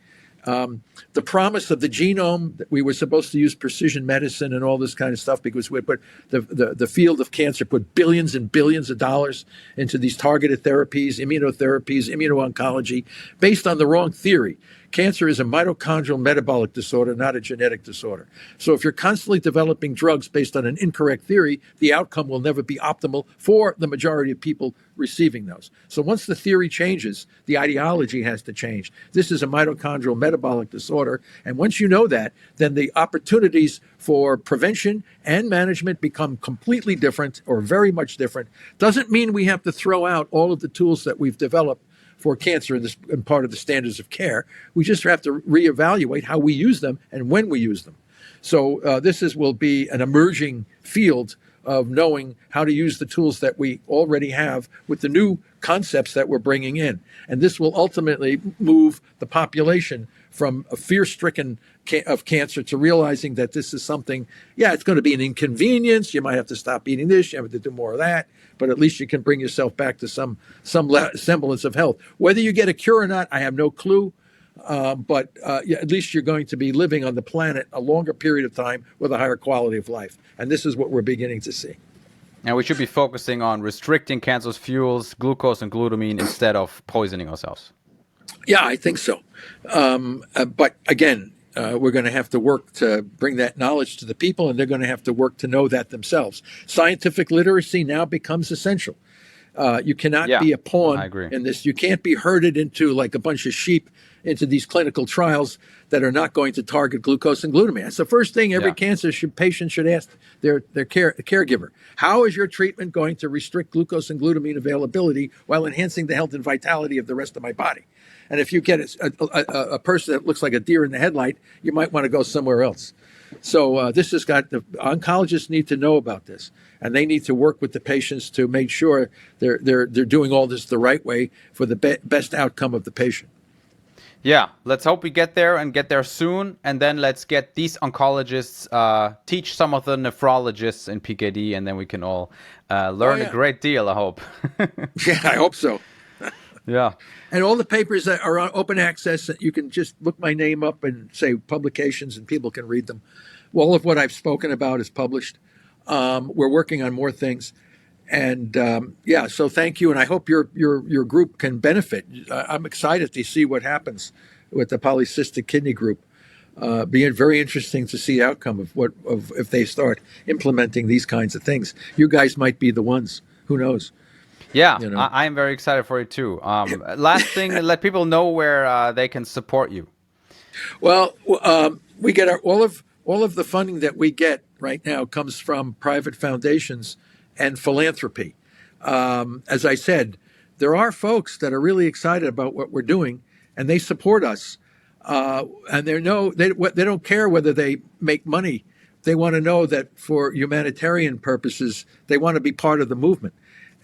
The promise of the genome, that we were supposed to use precision medicine and all this kind of stuff because we put the field of cancer put billions and billions of dollars into these targeted therapies, immunotherapies, immuno-oncology, based on the wrong theory. Cancer is a mitochondrial metabolic disorder, not a genetic disorder. So if you're constantly developing drugs based on an incorrect theory, the outcome will never be optimal for the majority of people receiving those. So once the theory changes, the ideology has to change. This is a mitochondrial metabolic disorder. And once you know that, then the opportunities for prevention and management become completely different or very much different. Doesn't mean we have to throw out all of the tools that we've developed for cancer in part of the standards of care. We just have to reevaluate how we use them and when we use them. So will be an emerging field of knowing how to use the tools that we already have with the new concepts that we're bringing in. And this will ultimately move the population from a fear-stricken of cancer to realizing that this is something, it's going to be an inconvenience. You might have to stop eating this. You have to do more of that. But at least you can bring yourself back to some semblance of health. Whether you get a cure or not, I have no clue. But at least you're going to be living on the planet a longer period of time with a higher quality of life. And this is what we're beginning to see. And we should be focusing on restricting cancerous fuels, glucose and glutamine, instead of poisoning ourselves. Yeah, I think so. But again, we're going to have to work to bring that knowledge to the people, and they're going to have to work to know that themselves. Scientific literacy now becomes essential. You cannot be a pawn in this. You can't be herded into like a bunch of sheep into these clinical trials that are not going to target glucose and glutamine. That's the first thing every cancer patient should ask their caregiver. How is your treatment going to restrict glucose and glutamine availability while enhancing the health and vitality of the rest of my body? And if you get a person that looks like a deer in the headlight, you might want to go somewhere else. So the oncologists need to know about this, and they need to work with the patients to make sure they're doing all this the right way for the best outcome of the patient. Yeah, let's hope we get there and get there soon. And then let's get these oncologists, teach some of the nephrologists in PKD, and then we can all learn a great deal, I hope. Yeah, I hope so. Yeah. And all the papers that are on open access, you can just look my name up and say publications and people can read them. All of what I've spoken about is published. We're working on more things. And so thank you. And I hope your group can benefit. I'm excited to see what happens with the polycystic kidney group. be very interesting to see the outcome of if they start implementing these kinds of things. You guys might be the ones. Who knows? Yeah, You know. I'm very excited for it too. Last thing, let people know where they can support you. Well, we get all of the funding that we get right now comes from private foundations and philanthropy. As I said, there are folks that are really excited about what we're doing, and they support us. And they don't care whether they make money. They want to know that for humanitarian purposes, they want to be part of the movement.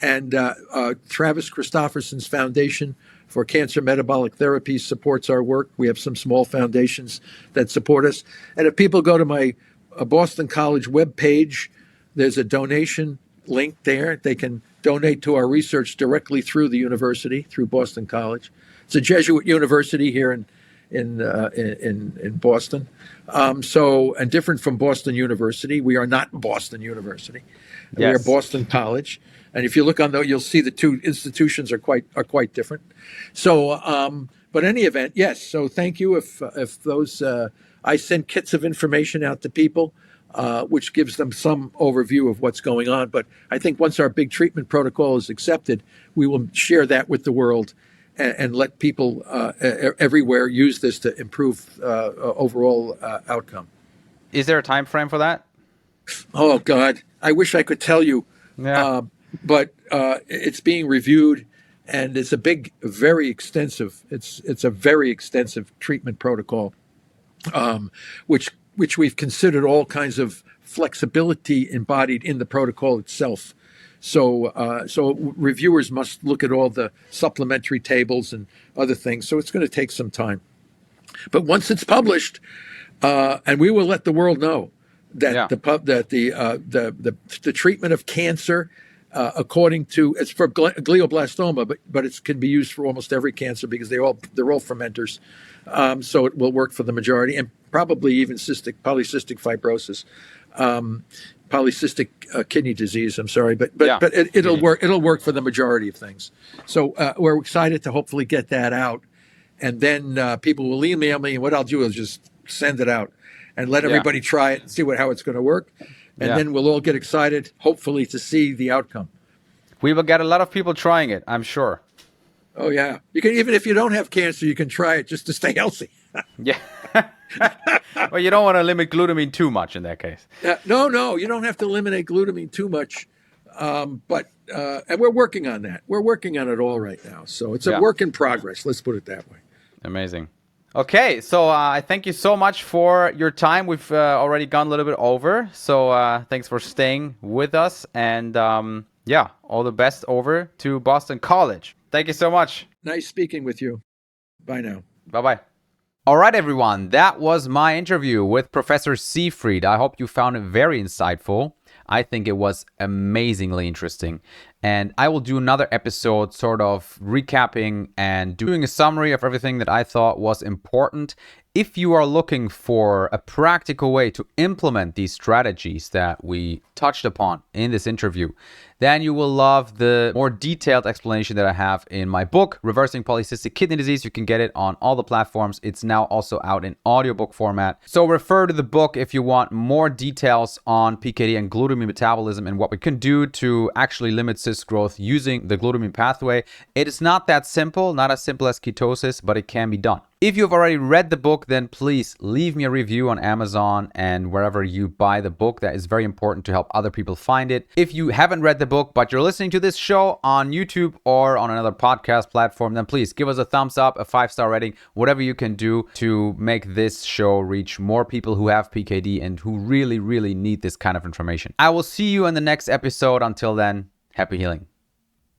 And Travis Christofferson's Foundation for Cancer Metabolic Therapies supports our work. We have some small foundations that support us. And if people go to my Boston College webpage, there's a donation link there. They can donate to our research directly through the university, through Boston College. It's a Jesuit university here in Boston. And different from Boston University, we are not Boston University. Yes. We are Boston College. And if you look on you'll see the two institutions are quite different. So, but any event, yes. So thank you. If those, I send kits of information out to people, which gives them some overview of what's going on. But I think once our big treatment protocol is accepted, we will share that with the world and let people everywhere use this to improve overall outcome. Is there a time frame for that? Oh God, I wish I could tell you. Yeah. But it's being reviewed, and it's a very extensive. It's a very extensive treatment protocol, which we've considered all kinds of flexibility embodied in the protocol itself. So reviewers must look at all the supplementary tables and other things. So it's going to take some time. But once it's published, and we will let the world know that the treatment of cancer. According to it's for glioblastoma, but it can be used for almost every cancer because they're all fermenters, so it will work for the majority, and probably even polycystic fibrosis, polycystic kidney disease. I'm sorry, but it'll work. It'll work for the majority of things. So we're excited to hopefully get that out, and then people will email me, and what I'll do is just send it out and let everybody try it and see how it's going to work. And then we'll all get excited, hopefully, to see the outcome. We will get a lot of people trying it, I'm sure. Oh, yeah. You can, even if you don't have cancer, you can try it just to stay healthy. Yeah. Well, you don't want to limit glutamine too much in that case. No, you don't have to eliminate glutamine too much. But and we're working on that. We're working on it all right now. So it's a work in progress. Let's put it that way. Amazing. Okay, so I thank you so much for your time. We've already gone a little bit over, so thanks for staying with us. And all the best over to Boston College. Thank you so much. Nice speaking with you. Bye now. Bye-bye. All right, everyone. That was my interview with Professor Seyfried. I hope you found it very insightful. I think it was amazingly interesting. And I will do another episode sort of recapping and doing a summary of everything that I thought was important. If you are looking for a practical way to implement these strategies that we touched upon in this interview, then you will love the more detailed explanation that I have in my book, Reversing Polycystic Kidney Disease. You can get it on all the platforms. It's now also out in audiobook format. So refer to the book if you want more details on PKD and glutamine metabolism and what we can do to actually limit cyst growth using the glutamine pathway. It is not that simple, not as simple as ketosis, but it can be done. If you've already read the book, then please leave me a review on Amazon and wherever you buy the book. That is very important to help other people find it. If you haven't read the book, but you're listening to this show on YouTube or on another podcast platform, then please give us a thumbs up, a 5-star rating, whatever you can do to make this show reach more people who have PKD and who really, really need this kind of information. I will see you in the next episode. Until then, happy healing.